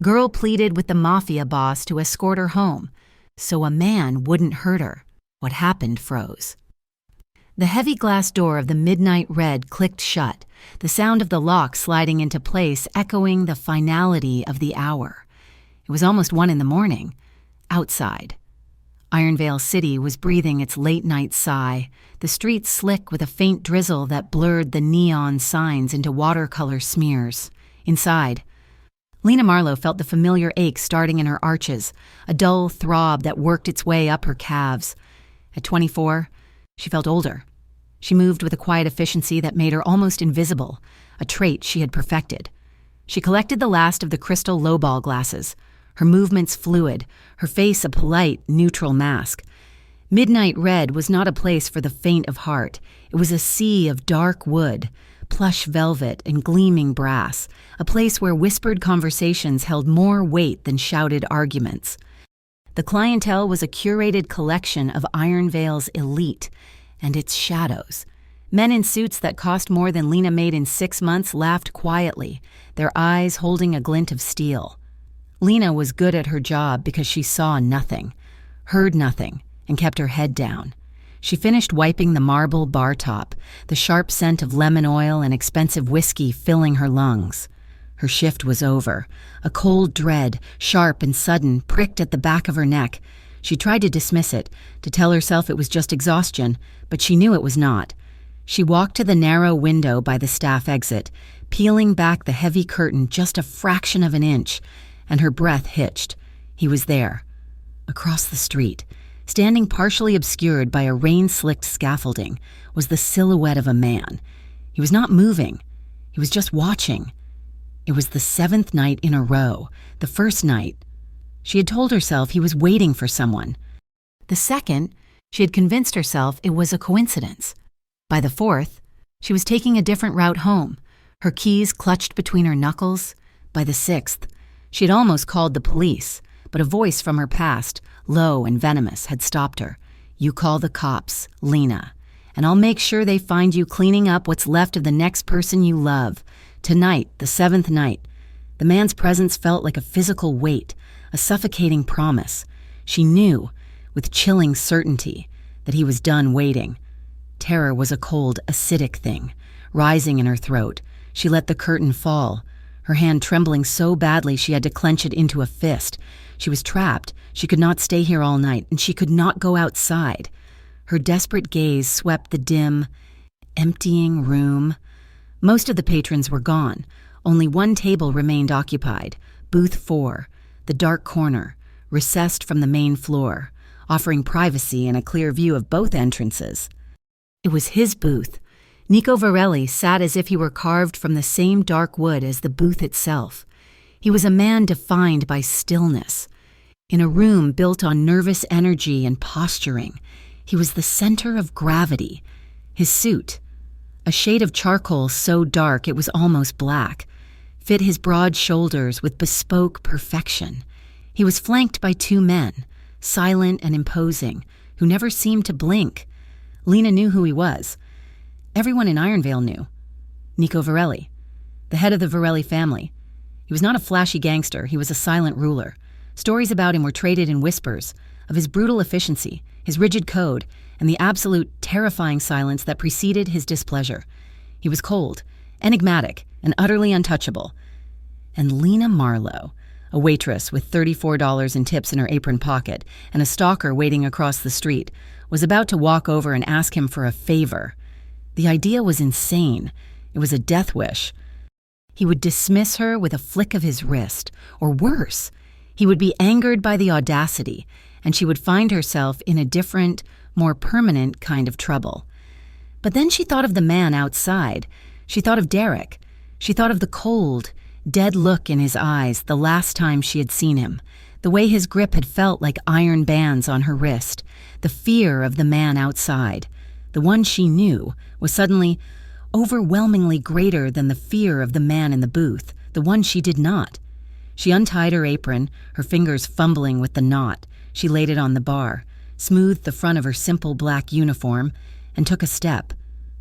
Girl pleaded with the mafia boss to escort her home, so a man wouldn't hurt her. What happened froze. The heavy glass door of the Midnight Red clicked shut, the sound of the lock sliding into place echoing the finality of the hour. It was almost 1 a.m. Outside. Ironvale City was breathing its late-night sigh, the streets slick with a faint drizzle that blurred the neon signs into watercolor smears. Inside, Lena Marlowe felt the familiar ache starting in her arches, a dull throb that worked its way up her calves. At 24, she felt older. She moved with a quiet efficiency that made her almost invisible, a trait she had perfected. She collected the last of the crystal lowball glasses, her movements fluid, her face a polite, neutral mask. Midnight Red was not a place for the faint of heart. It was a sea of dark wood, plush velvet and gleaming brass, a place where whispered conversations held more weight than shouted arguments. The clientele was a curated collection of Ironvale's elite and its shadows. Men in suits that cost more than Lena made in 6 months laughed quietly, their eyes holding a glint of steel. Lena was good at her job because she saw nothing, heard nothing, and kept her head down. She finished wiping the marble bar top, the sharp scent of lemon oil and expensive whiskey filling her lungs. Her shift was over. A cold dread, sharp and sudden, pricked at the back of her neck. She tried to dismiss it, to tell herself it was just exhaustion, but she knew it was not. She walked to the narrow window by the staff exit, peeling back the heavy curtain just a fraction of an inch, and her breath hitched. He was there, across the street. Standing partially obscured by a rain-slicked scaffolding was the silhouette of a man. He was not moving. He was just watching. It was the 7th night in a row, the first night. She had told herself he was waiting for someone. The second, she had convinced herself it was a coincidence. By the 4th, she was taking a different route home, her keys clutched between her knuckles. By the 6th, she had almost called the police, but a voice from her past, low and venomous, had stopped her. "You call the cops, Lena, and I'll make sure they find you cleaning up what's left of the next person you love." Tonight, the 7th night, the man's presence felt like a physical weight, a suffocating promise. She knew, with chilling certainty, that he was done waiting. Terror was a cold, acidic thing, rising in her throat. She let the curtain fall, her hand trembling so badly she had to clench it into a fist. She was trapped. She could not stay here all night, and she could not go outside. Her desperate gaze swept the dim, emptying room. Most of the patrons were gone. Only one table remained occupied, booth 4, the dark corner, recessed from the main floor, offering privacy and a clear view of both entrances. It was his booth. Nico Varelli sat as if he were carved from the same dark wood as the booth itself. He was a man defined by stillness. In a room built on nervous energy and posturing, he was the center of gravity. His suit, a shade of charcoal so dark it was almost black, fit his broad shoulders with bespoke perfection. He was flanked by 2 men, silent and imposing, who never seemed to blink. Lena knew who he was. Everyone in Ironvale knew. Nico Varelli, the head of the Varelli family. He was not a flashy gangster, he was a silent ruler. Stories about him were traded in whispers, of his brutal efficiency, his rigid code, and the absolute, terrifying silence that preceded his displeasure. He was cold, enigmatic, and utterly untouchable. And Lena Marlowe, a waitress with $34 in tips in her apron pocket and a stalker waiting across the street, was about to walk over and ask him for a favor. The idea was insane. It was a death wish. He would dismiss her with a flick of his wrist, or worse, he would be angered by the audacity, and she would find herself in a different, more permanent kind of trouble. But then she thought of the man outside. She thought of Derek. She thought of the cold, dead look in his eyes the last time she had seen him, the way his grip had felt like iron bands on her wrist, the fear of the man outside. The one she knew was suddenly overwhelmingly greater than the fear of the man in the booth, the one she did not. She untied her apron, her fingers fumbling with the knot. She laid it on the bar, smoothed the front of her simple black uniform, and took a step.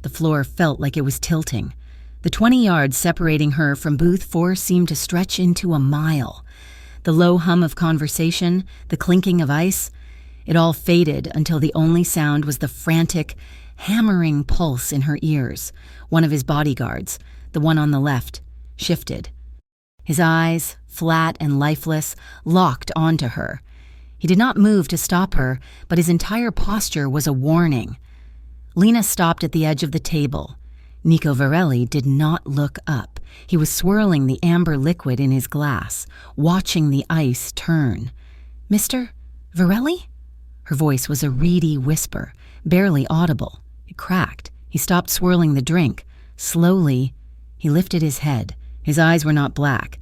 The floor felt like it was tilting. The 20 yards separating her from booth 4 seemed to stretch into a mile. the low hum of conversation, the clinking of ice. It all faded until the only sound was the frantic, hammering pulse in her ears. One of his bodyguards, the one on the left, shifted. His eyes, flat and lifeless, locked onto her. He did not move to stop her, but his entire posture was a warning. Lena stopped at the edge of the table. Nico Varelli did not look up. He was swirling the amber liquid in his glass, watching the ice turn. "Mr. Varelli?" Her voice was a reedy whisper, barely audible. It cracked. He stopped swirling the drink. Slowly, he lifted his head. His eyes were not black.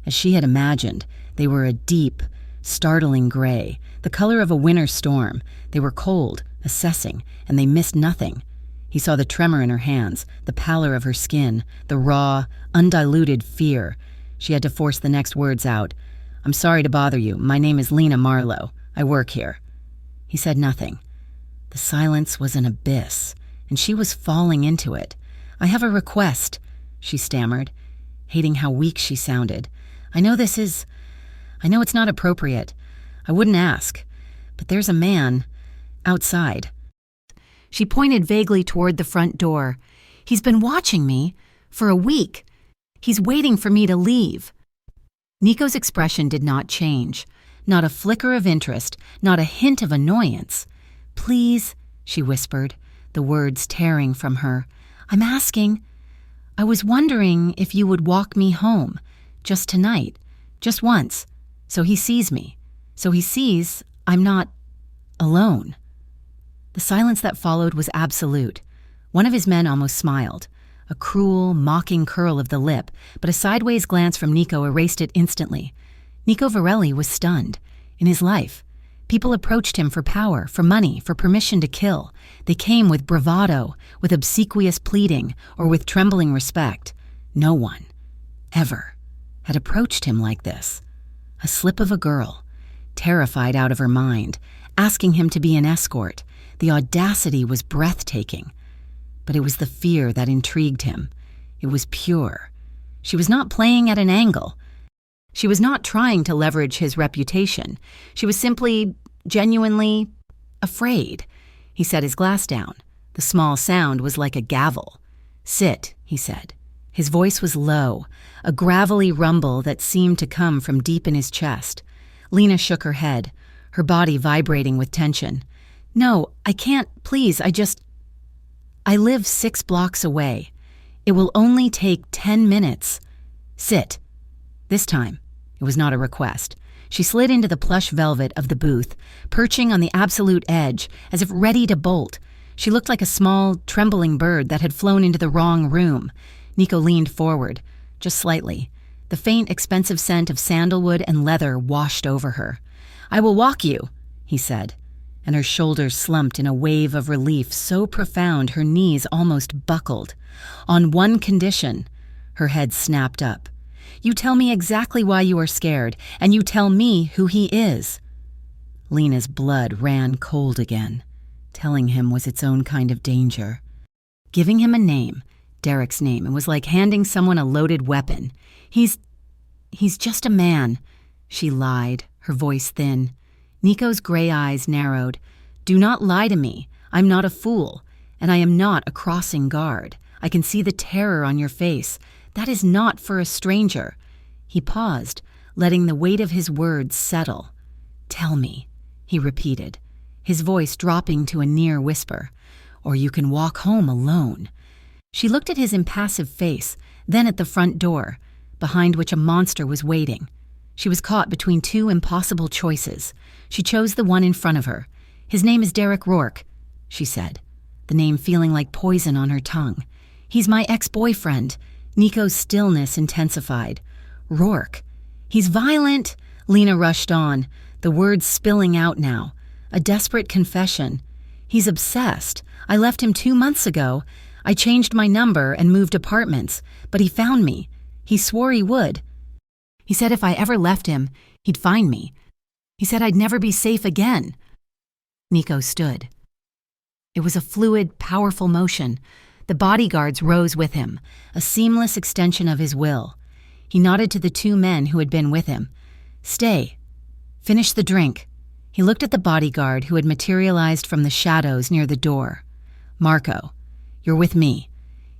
As she had imagined, they were a deep, startling gray, the color of a winter storm. They were cold, assessing, and they missed nothing. He saw the tremor in her hands, the pallor of her skin, the raw, undiluted fear. She had to force the next words out. "I'm sorry to bother you. My name is Lena Marlowe. I work here." He said nothing. The silence was an abyss, and she was falling into it. "I have a request," she stammered, hating how weak she sounded. I know it's not appropriate. I wouldn't ask, but there's a man outside." She pointed vaguely toward the front door. "He's been watching me for a week. He's waiting for me to leave." Nico's expression did not change. Not a flicker of interest, not a hint of annoyance. "Please," she whispered, the words tearing from her. "I'm asking. I was wondering if you would walk me home, just tonight, just once, so he sees me, so he sees I'm not alone." The silence that followed was absolute. One of his men almost smiled. A cruel, mocking curl of the lip, but a sideways glance from Nico erased it instantly. Nico Varelli was stunned. In his life, people approached him for power, for money, for permission to kill. They came with bravado, with obsequious pleading, or with trembling respect. No one, ever, had approached him like this. A slip of a girl, terrified out of her mind, asking him to be an escort. The audacity was breathtaking. But it was the fear that intrigued him. It was pure. She was not playing at an angle. She was not trying to leverage his reputation. She was simply, genuinely afraid. He set his glass down. The small sound was like a gavel. "Sit," he said. His voice was low, a gravelly rumble that seemed to come from deep in his chest. Lena shook her head, her body vibrating with tension. "No, I can't, please, I live 6 blocks away. It will only take 10 minutes. Sit." This time, it was not a request. She slid into the plush velvet of the booth, perching on the absolute edge, as if ready to bolt. She looked like a small, trembling bird that had flown into the wrong room. Nico leaned forward, just slightly. The faint, expensive scent of sandalwood and leather washed over her. "I will walk you," he said, and her shoulders slumped in a wave of relief so profound her knees almost buckled. "On one condition," her head snapped up. "You tell me exactly why you are scared, and you tell me who he is." Lena's blood ran cold again. Telling him was its own kind of danger. Giving him a name, Derek's name, it was like handing someone a loaded weapon. He's just a man," she lied, her voice thin. Nico's gray eyes narrowed. "Do not lie to me. I'm not a fool, and I am not a crossing guard. I can see the terror on your face. That is not for a stranger." He paused, letting the weight of his words settle. "Tell me," he repeated, his voice dropping to a near whisper, "or you can walk home alone." She looked at his impassive face, then at the front door, behind which a monster was waiting. She was caught between 2 impossible choices. She chose the one in front of her. "His name is Derek Rourke," she said, the name feeling like poison on her tongue. "He's my ex-boyfriend." Nico's stillness intensified. "Rourke. He's violent," Lena rushed on, the words spilling out now. A desperate confession. "He's obsessed. I left him 2 months ago. I changed my number and moved apartments, but he found me. He swore he would. He said if I ever left him, he'd find me. He said I'd never be safe again." Nico stood. It was a fluid, powerful motion. The bodyguards rose with him, a seamless extension of his will. He nodded to the 2 men who had been with him. Stay. Finish the drink. He looked at the bodyguard who had materialized from the shadows near the door. Marco, you're with me.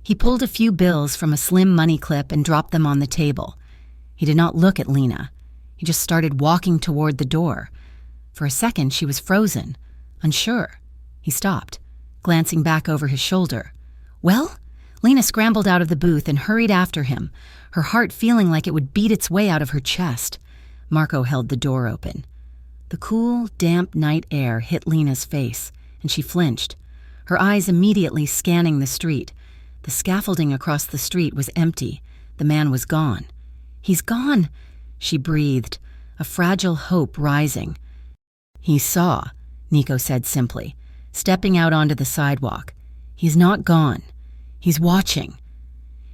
He pulled a few bills from a slim money clip and dropped them on the table. He did not look at Lena. He just started walking toward the door. For a second, she was frozen, unsure. He stopped, glancing back over his shoulder. Well? Lena scrambled out of the booth and hurried after him, her heart feeling like it would beat its way out of her chest. Marco held the door open. The cool, damp night air hit Lena's face, and she flinched, her eyes immediately scanning the street. The scaffolding across the street was empty. The man was gone. He's gone, she breathed, a fragile hope rising. He saw, Nico said simply, stepping out onto the sidewalk. He's not gone. He's watching.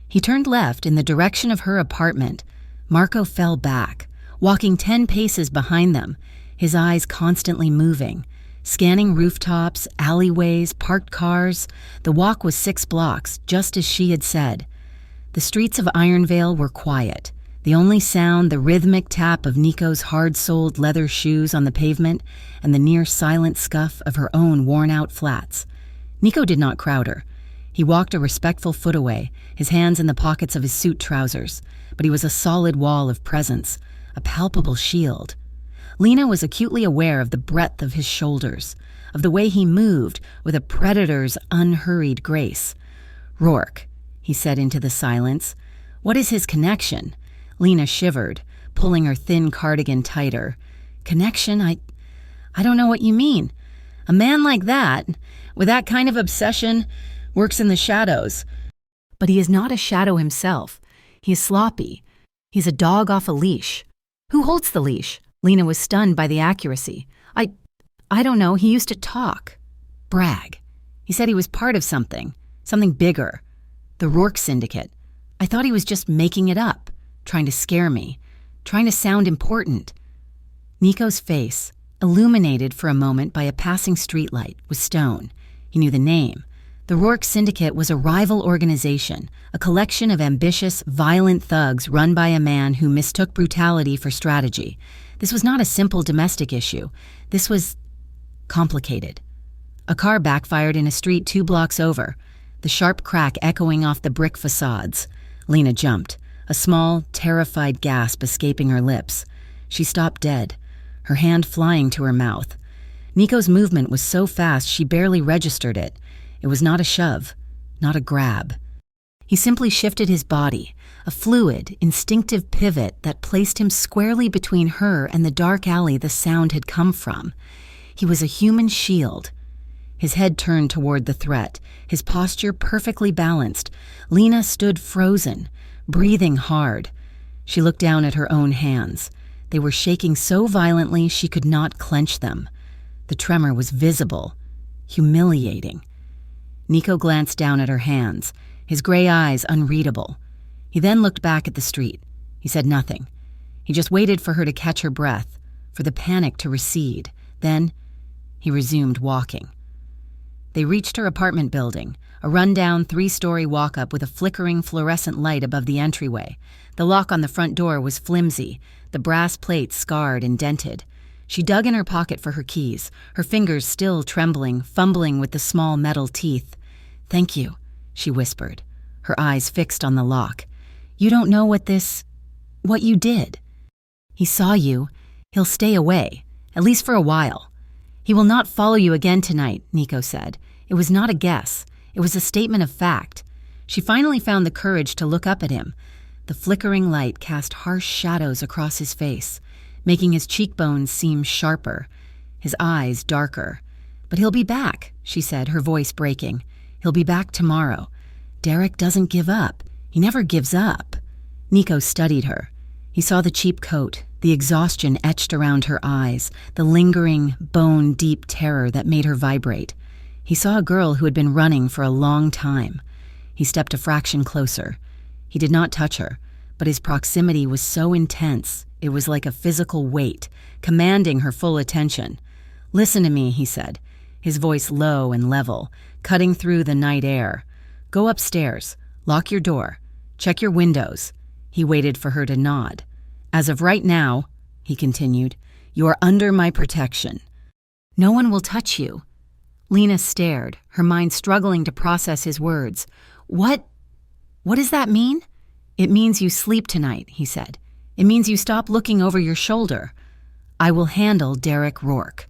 He turned left in the direction of her apartment. Marco fell back, walking 10 paces behind them, his eyes constantly moving, scanning rooftops, alleyways, parked cars. The walk was 6 blocks, just as she had said. The streets of Ironvale were quiet. The only sound, the rhythmic tap of Nico's hard-soled leather shoes on the pavement and the near-silent scuff of her own worn-out flats. Nico did not crowd her. He walked a respectful foot away, his hands in the pockets of his suit trousers, but he was a solid wall of presence, a palpable shield. Lena was acutely aware of the breadth of his shoulders, of the way he moved with a predator's unhurried grace. "Rourke," he said into the silence. "What is his connection?" Lena shivered, pulling her thin cardigan tighter. "Connection? I don't know what you mean. A man like that, with that kind of obsession, works in the shadows. But he is not a shadow himself. He is sloppy. He's a dog off a leash." "Who holds the leash?" Lena was stunned by the accuracy. I don't know. He used to talk. Brag. He said he was part of something bigger. The Rourke Syndicate. I thought he was just making it up, trying to scare me, trying to sound important." Nico's face, illuminated for a moment by a passing streetlight, was stone. He knew the name. The Rourke Syndicate was a rival organization, a collection of ambitious, violent thugs run by a man who mistook brutality for strategy. This was not a simple domestic issue. This was complicated. A car backfired in a street 2 blocks over, the sharp crack echoing off the brick facades. Lena jumped, a small, terrified gasp escaping her lips. She stopped dead, her hand flying to her mouth. Nico's movement was so fast she barely registered it. It was not a shove, not a grab. He simply shifted his body, a fluid, instinctive pivot that placed him squarely between her and the dark alley the sound had come from. He was a human shield. His head turned toward the threat, his posture perfectly balanced. Lena stood frozen, breathing hard. She looked down at her own hands. They were shaking so violently she could not clench them. The tremor was visible, humiliating. Nico glanced down at her hands, his gray eyes unreadable. He then looked back at the street. He said nothing. He just waited for her to catch her breath, for the panic to recede. Then he resumed walking. They reached her apartment building, a rundown 3-story walk-up with a flickering fluorescent light above the entryway. The lock on the front door was flimsy, the brass plates scarred and dented. She dug in her pocket for her keys, her fingers still trembling, fumbling with the small metal teeth. "Thank you," she whispered, her eyes fixed on the lock. "You don't know what you did. He saw you. He'll stay away, at least for a while. He will not follow you again tonight," Nico said. It was not a guess. It was a statement of fact. She finally found the courage to look up at him. The flickering light cast harsh shadows across his face, making his cheekbones seem sharper, his eyes darker. "But he'll be back," she said, her voice breaking. "He'll be back tomorrow. Derek doesn't give up. He never gives up." Nico studied her. He saw the cheap coat, the exhaustion etched around her eyes, the lingering, bone-deep terror that made her vibrate. He saw a girl who had been running for a long time. He stepped a fraction closer. He did not touch her, but his proximity was so intense, it was like a physical weight, commanding her full attention. "Listen to me," he said, his voice low and level, cutting through the night air. "Go upstairs, lock your door, check your windows." He waited for her to nod. "As of right now," he continued. "You are under my protection. No one will touch you." Lena stared, her mind struggling to process his words. What does that mean?" "It means you sleep tonight," he said. "It means you stop looking over your shoulder. I will handle Derek Rourke."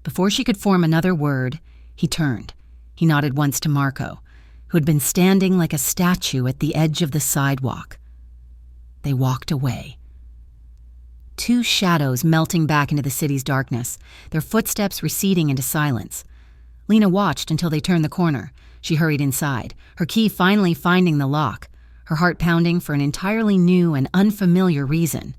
Before she could form another word, he turned. He nodded once to Marco, who had been standing like a statue at the edge of the sidewalk. They walked away. Two shadows melting back into the city's darkness, their footsteps receding into silence. Lena watched until they turned the corner. She hurried inside, her key finally finding the lock, her heart pounding for an entirely new and unfamiliar reason.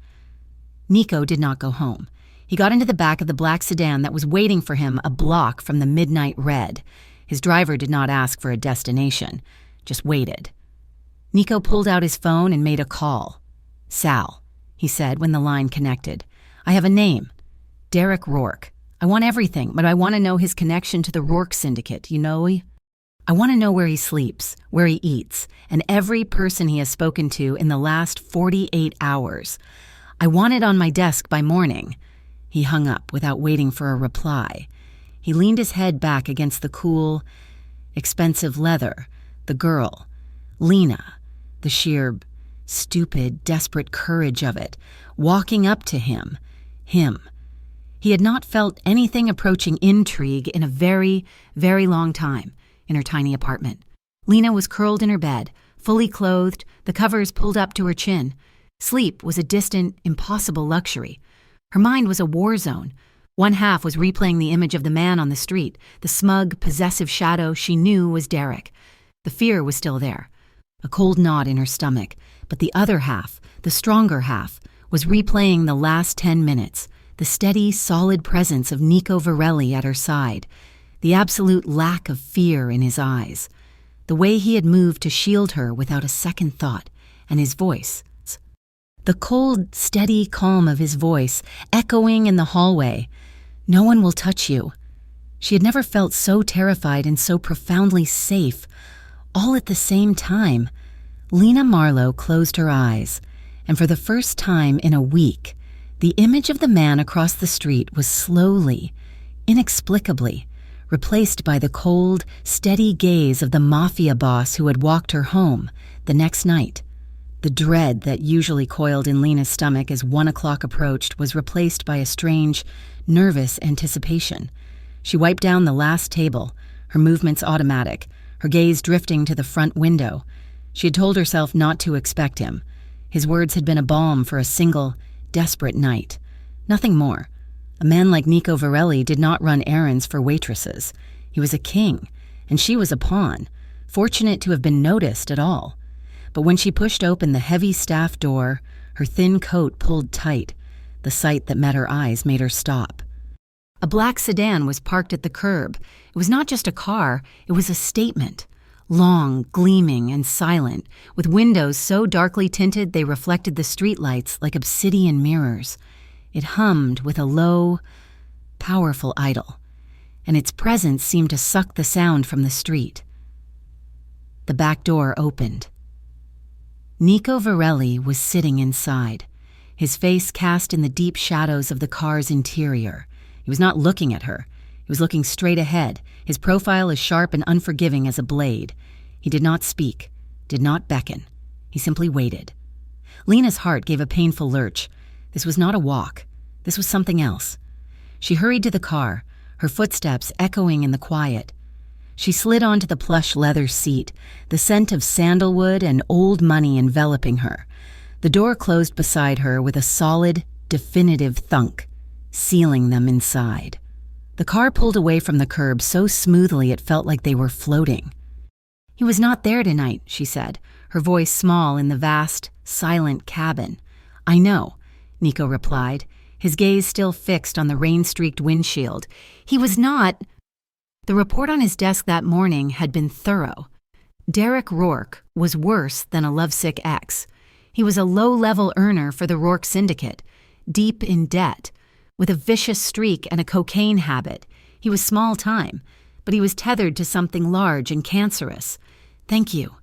Nico did not go home. He got into the back of the black sedan that was waiting for him a block from the midnight red. His driver did not ask for a destination, just waited. Nico pulled out his phone and made a call. "Sal," he said when the line connected. "I have a name. Derek Rourke. I want everything, but I want to know his connection to the Rourke Syndicate, you know? I want to know where he sleeps, where he eats, and every person he has spoken to in the last 48 hours. I want it on my desk by morning." He hung up without waiting for a reply. He leaned his head back against the cool, expensive leather. The girl, Lena, the sheer, stupid, desperate courage of it, walking up to him. He had not felt anything approaching intrigue in a very, very long time in her tiny apartment. Lena was curled in her bed, fully clothed, the covers pulled up to her chin. Sleep was a distant, impossible luxury. Her mind was a war zone. One half was replaying the image of the man on the street, the smug, possessive shadow she knew was Derek. The fear was still there, a cold knot in her stomach, but the other half, the stronger half, was replaying the last 10 minutes, the steady, solid presence of Nico Varelli at her side, the absolute lack of fear in his eyes, the way he had moved to shield her without a second thought, and his voice. The cold, steady calm of his voice echoing in the hallway. "No one will touch you." She had never felt so terrified and so profoundly safe, all at the same time. Lena Marlowe closed her eyes, and for the first time in a week, the image of the man across the street was slowly, inexplicably, replaced by the cold, steady gaze of the mafia boss who had walked her home the next night. The dread that usually coiled in Lena's stomach as 1 o'clock approached was replaced by a strange, nervous anticipation. She wiped down the last table, her movements automatic, her gaze drifting to the front window. She had told herself not to expect him. His words had been a balm for a single, desperate night. Nothing more. A man like Nico Varelli did not run errands for waitresses. He was a king, and she was a pawn, fortunate to have been noticed at all. But when she pushed open the heavy staff door, her thin coat pulled tight. The sight that met her eyes made her stop. A black sedan was parked at the curb. It was not just a car, it was a statement. Long, gleaming, and silent, with windows so darkly tinted they reflected the streetlights like obsidian mirrors. It hummed with a low, powerful idol, and its presence seemed to suck the sound from the street. The back door opened. Nico Varelli was sitting inside, his face cast in the deep shadows of the car's interior. He was not looking at her. He was looking straight ahead, his profile as sharp and unforgiving as a blade. He did not speak, did not beckon. He simply waited. Lena's heart gave a painful lurch. This was not a walk. This was something else. She hurried to the car, her footsteps echoing in the quiet. She slid onto the plush leather seat, the scent of sandalwood and old money enveloping her. The door closed beside her with a solid, definitive thunk, sealing them inside. The car pulled away from the curb so smoothly it felt like they were floating. "He was not there tonight," she said, her voice small in the vast, silent cabin. "I know," Nico replied, his gaze still fixed on the rain-streaked windshield. "He was not—" The report on his desk that morning had been thorough. Derek Rourke was worse than a lovesick ex. He was a low-level earner for the Rourke Syndicate, deep in debt, with a vicious streak and a cocaine habit. He was small-time, but he was tethered to something large and cancerous. "Thank you,"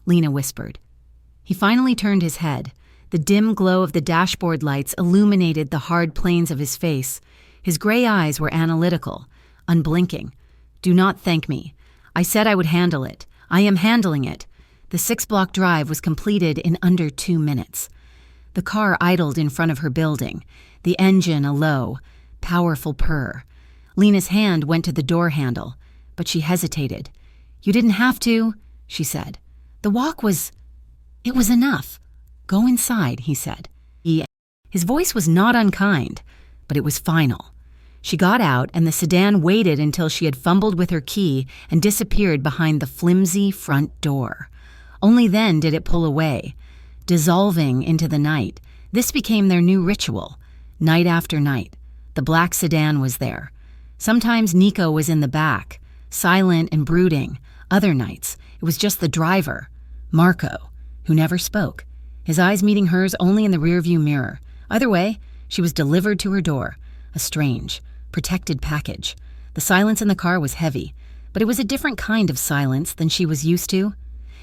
Lena whispered. He finally turned his head, The dim glow of the dashboard lights illuminated the hard planes of his face. His gray eyes were analytical, unblinking. "Do not thank me. I said I would handle it. I am handling it." The 6-block drive was completed in under 2 minutes. The car idled in front of her building, the engine a low, powerful purr. Lena's hand went to the door handle, but she hesitated. "You didn't have to," she said. "The walk was... it was enough. Go inside," he said. His voice was not unkind, but it was final. She got out, and the sedan waited until she had fumbled with her key and disappeared behind the flimsy front door. Only then did it pull away. Dissolving into the night, this became their new ritual. Night after night, the black sedan was there. Sometimes Nico was in the back, silent and brooding. Other nights, it was just the driver, Marco, who never spoke, his eyes meeting hers only in the rearview mirror. Either way, she was delivered to her door, a strange, protected package. The silence in the car was heavy, but it was a different kind of silence than she was used to.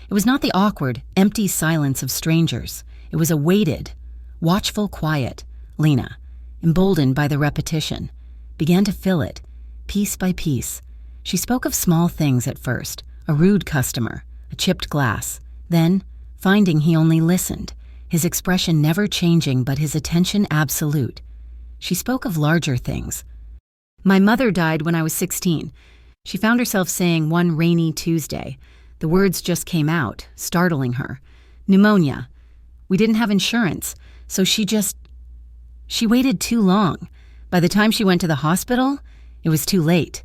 It was not the awkward, empty silence of strangers. It was a weighted, watchful quiet. Lena, emboldened by the repetition, began to fill it, piece by piece. She spoke of small things at first, a rude customer, a chipped glass. Then, finding he only listened, his expression never changing but his attention absolute. She spoke of larger things. "My mother died when I was 16. She found herself saying one rainy Tuesday. The words just came out, startling her. Pneumonia. We didn't have insurance, so she waited too long. By the time she went to the hospital, it was too late."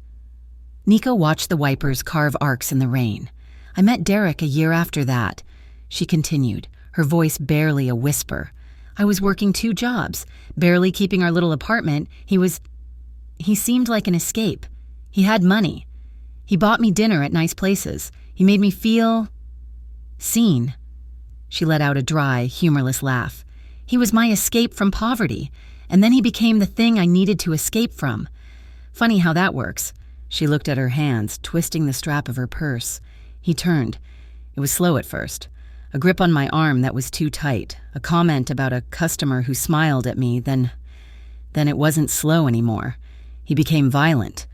Nico watched the wipers carve arcs in the rain. "I met Derek a year after that," she continued, her voice barely a whisper. "I was working 2 jobs, barely keeping our little apartment. He seemed like an escape. He had money. He bought me dinner at nice places. He made me feel... seen." She let out a dry, humorless laugh. "He was my escape from poverty, and then he became the thing I needed to escape from. Funny how that works." She looked at her hands, twisting the strap of her purse. He turned. It was slow at first. A grip on my arm that was too tight, a comment about a customer who smiled at me, then it wasn't slow anymore. He became violent.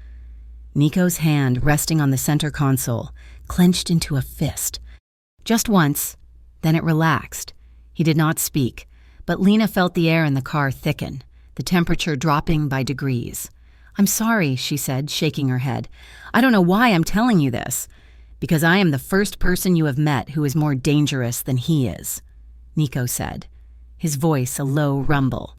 Nico's hand, resting on the center console, clenched into a fist. Just once, then it relaxed. He did not speak, but Lena felt the air in the car thicken, the temperature dropping by degrees. "I'm sorry," she said, shaking her head. "I don't know why I'm telling you this. Because I am the first person you have met who is more dangerous than he is," Nico said, his voice a low rumble.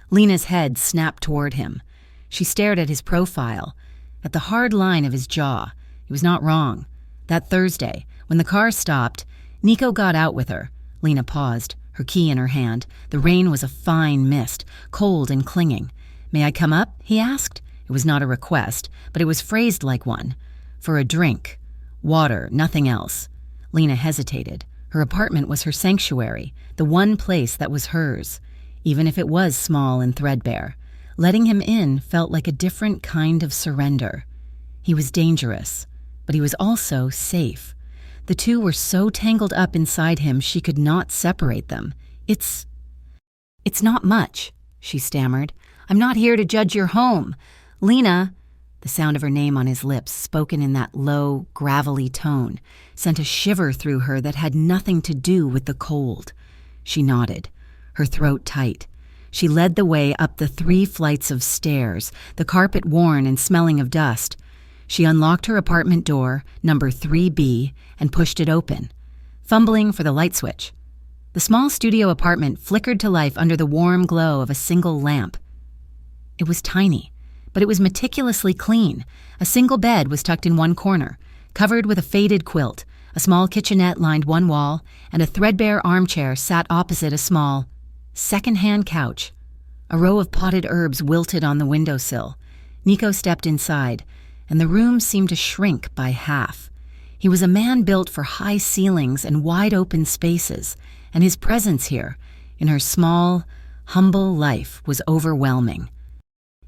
Lena's head snapped toward him. She stared at his profile, at the hard line of his jaw. He was not wrong. That Thursday, when the car stopped, Nico got out with her. Lena paused, her key in her hand. The rain was a fine mist, cold and clinging. "May I come up?" he asked. It was not a request, but it was phrased like one. "For a drink. Water, nothing else." Lena hesitated. Her apartment was her sanctuary, the one place that was hers, even if it was small and threadbare. Letting him in felt like a different kind of surrender. He was dangerous, but he was also safe. The two were so tangled up inside him she could not separate them. It's not much," she stammered. "I'm not here to judge your home. Lena," the sound of her name on his lips, spoken in that low, gravelly tone, sent a shiver through her that had nothing to do with the cold. She nodded, her throat tight. She led the way up the 3 flights of stairs, the carpet worn and smelling of dust. She unlocked her apartment door, number 3B, and pushed it open, fumbling for the light switch. The small studio apartment flickered to life under the warm glow of a single lamp. It was tiny, but it was meticulously clean. A single bed was tucked in one corner, covered with a faded quilt. A small kitchenette lined one wall, and a threadbare armchair sat opposite a small, second-hand couch. A row of potted herbs wilted on the windowsill. Nico stepped inside, and the room seemed to shrink by half. He was a man built for high ceilings and wide-open spaces, and his presence here, in her small, humble life, was overwhelming.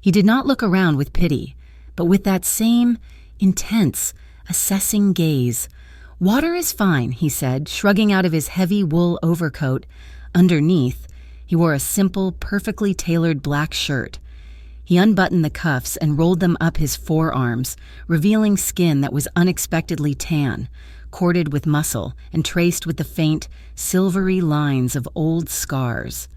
He did not look around with pity, but with that same intense, assessing gaze. "Water is fine," he said, shrugging out of his heavy wool overcoat. Underneath, He wore a simple, perfectly tailored black shirt. He unbuttoned the cuffs and rolled them up his forearms, revealing skin that was unexpectedly tan, corded with muscle and traced with the faint, silvery lines of old scars.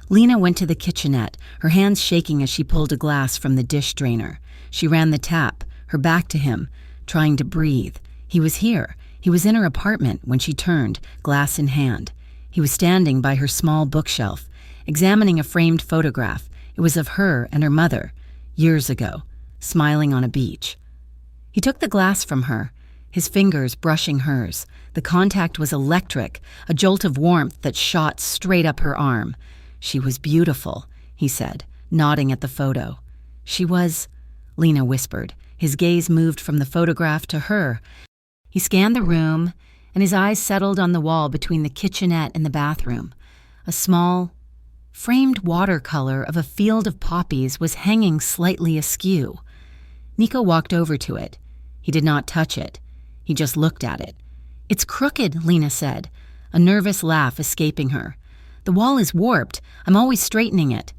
Lena went to the kitchenette, her hands shaking as she pulled a glass from the dish drainer. She ran the tap, her back to him, trying to breathe. He was here. He was in her apartment when she turned, glass in hand. He was standing by her small bookshelf, examining a framed photograph. It was of her and her mother, years ago, smiling on a beach. He took the glass from her, his fingers brushing hers. The contact was electric, a jolt of warmth that shot straight up her arm. She was beautiful, he said, nodding at the photo. She was, Lena whispered. His gaze moved from the photograph to her. He scanned the room, and his eyes settled on the wall between the kitchenette and the bathroom. A small, framed watercolor of a field of poppies was hanging slightly askew. Nico walked over to it. He did not touch it. He just looked at it. "It's crooked," Lena said, a nervous laugh escaping her. "The wall is warped. I'm always straightening it."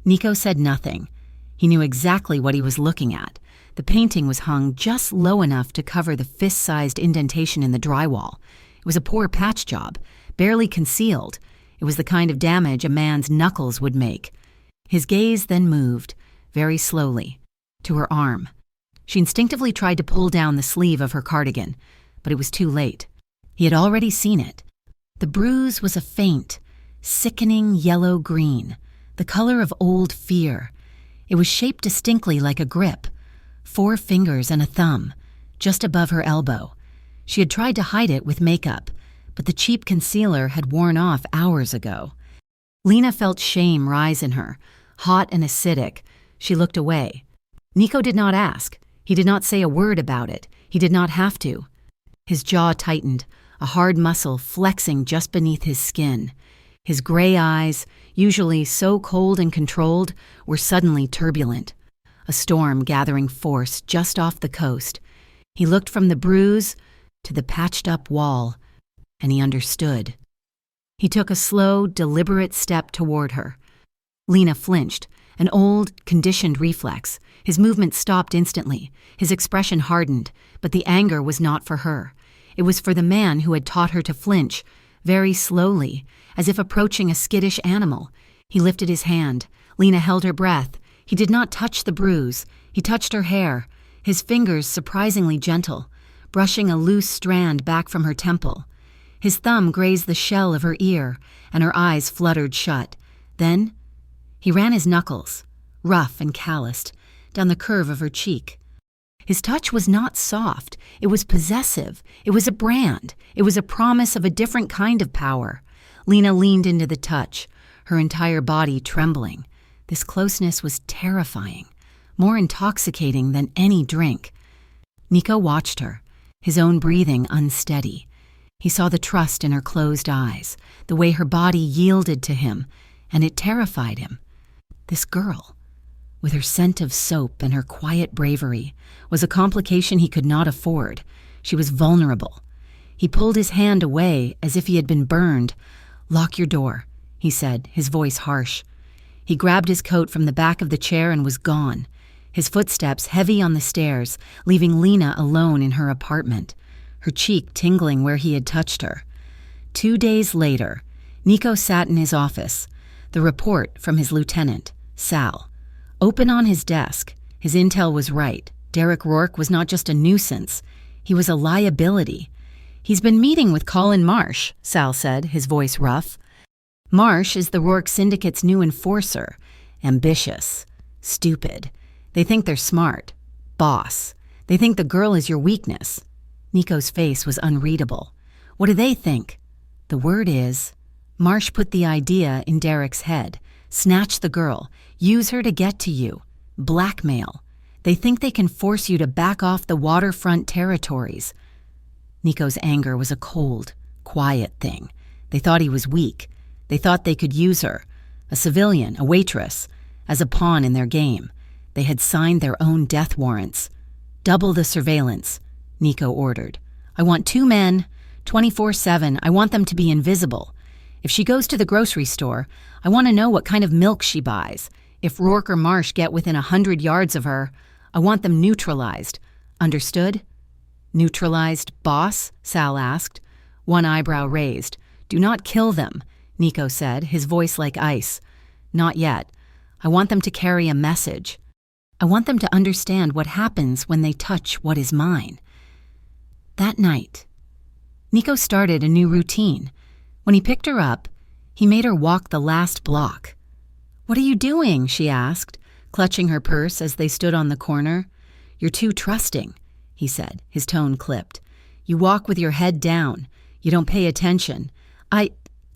Nico said nothing. He knew exactly what he was looking at. The painting was hung just low enough to cover the fist-sized indentation in the drywall. It was a poor patch job, barely concealed. It was the kind of damage a man's knuckles would make. His gaze then moved, very slowly, to her arm. She instinctively tried to pull down the sleeve of her cardigan, but it was too late. He had already seen it. The bruise was a faint, sickening yellow-green, the color of old fear. It was shaped distinctly like a grip, 4 fingers and a thumb, just above her elbow. She had tried to hide it with makeup, but the cheap concealer had worn off hours ago. Lena felt shame rise in her, hot and acidic. She looked away. Nico did not ask. He did not say a word about it. He did not have to. His jaw tightened, a hard muscle flexing just beneath his skin. His gray eyes, usually so cold and controlled, were suddenly turbulent. A storm gathering force just off the coast. He looked from the bruise to the patched-up wall, and he understood. He took a slow, deliberate step toward her. Lena flinched, an old, conditioned reflex. His movement stopped instantly. His expression hardened, but the anger was not for her. It was for the man who had taught her to flinch, very slowly, as if approaching a skittish animal. He lifted his hand. Lena held her breath. He did not touch the bruise. He touched her hair, his fingers surprisingly gentle, brushing a loose strand back from her temple. His thumb grazed the shell of her ear, and her eyes fluttered shut. Then he ran his knuckles, rough and calloused, down the curve of her cheek. His touch was not soft. It was possessive. It was a brand. It was a promise of a different kind of power. Lena leaned into the touch, her entire body trembling. This closeness was terrifying, more intoxicating than any drink. Nico watched her, his own breathing unsteady. He saw the trust in her closed eyes, the way her body yielded to him, and it terrified him. This girl, with her scent of soap and her quiet bravery, was a complication he could not afford. She was vulnerable. He pulled his hand away as if he had been burned. "Lock your door," he said, his voice harsh. He grabbed his coat from the back of the chair and was gone, his footsteps heavy on the stairs, leaving Lena alone in her apartment, her cheek tingling where he had touched her. 2 days later, Nico sat in his office, the report from his lieutenant, Sal. Open on his desk, his intel was right. Derek Rourke was not just a nuisance. He was a liability. "He's been meeting with Colin Marsh," Sal said, his voice rough. "Marsh is the Rourke Syndicate's new enforcer. Ambitious. Stupid. They think they're smart. Boss. They think the girl is your weakness." Nico's face was unreadable. "What do they think?" "The word is, Marsh put the idea in Derek's head. Snatch the girl. Use her to get to you. Blackmail. They think they can force you to back off the waterfront territories." Nico's anger was a cold, quiet thing. They thought he was weak. They thought they could use her, a civilian, a waitress, as a pawn in their game. They had signed their own death warrants. "Double the surveillance," Nico ordered. "I want 2 men, 24/7. I want them to be invisible. If she goes to the grocery store, I want to know what kind of milk she buys. If Rourke or Marsh get within 100 yards of her, I want them neutralized. Understood?" "Neutralized, boss?" Sal asked, one eyebrow raised. "Do not kill them," Nico said, his voice like ice. "Not yet. I want them to carry a message. I want them to understand what happens when they touch what is mine." That night, Nico started a new routine. When he picked her up, he made her walk the last block. "What are you doing?" she asked, clutching her purse as they stood on the corner. "You're too trusting," he said, his tone clipped. "You walk with your head down. You don't pay attention."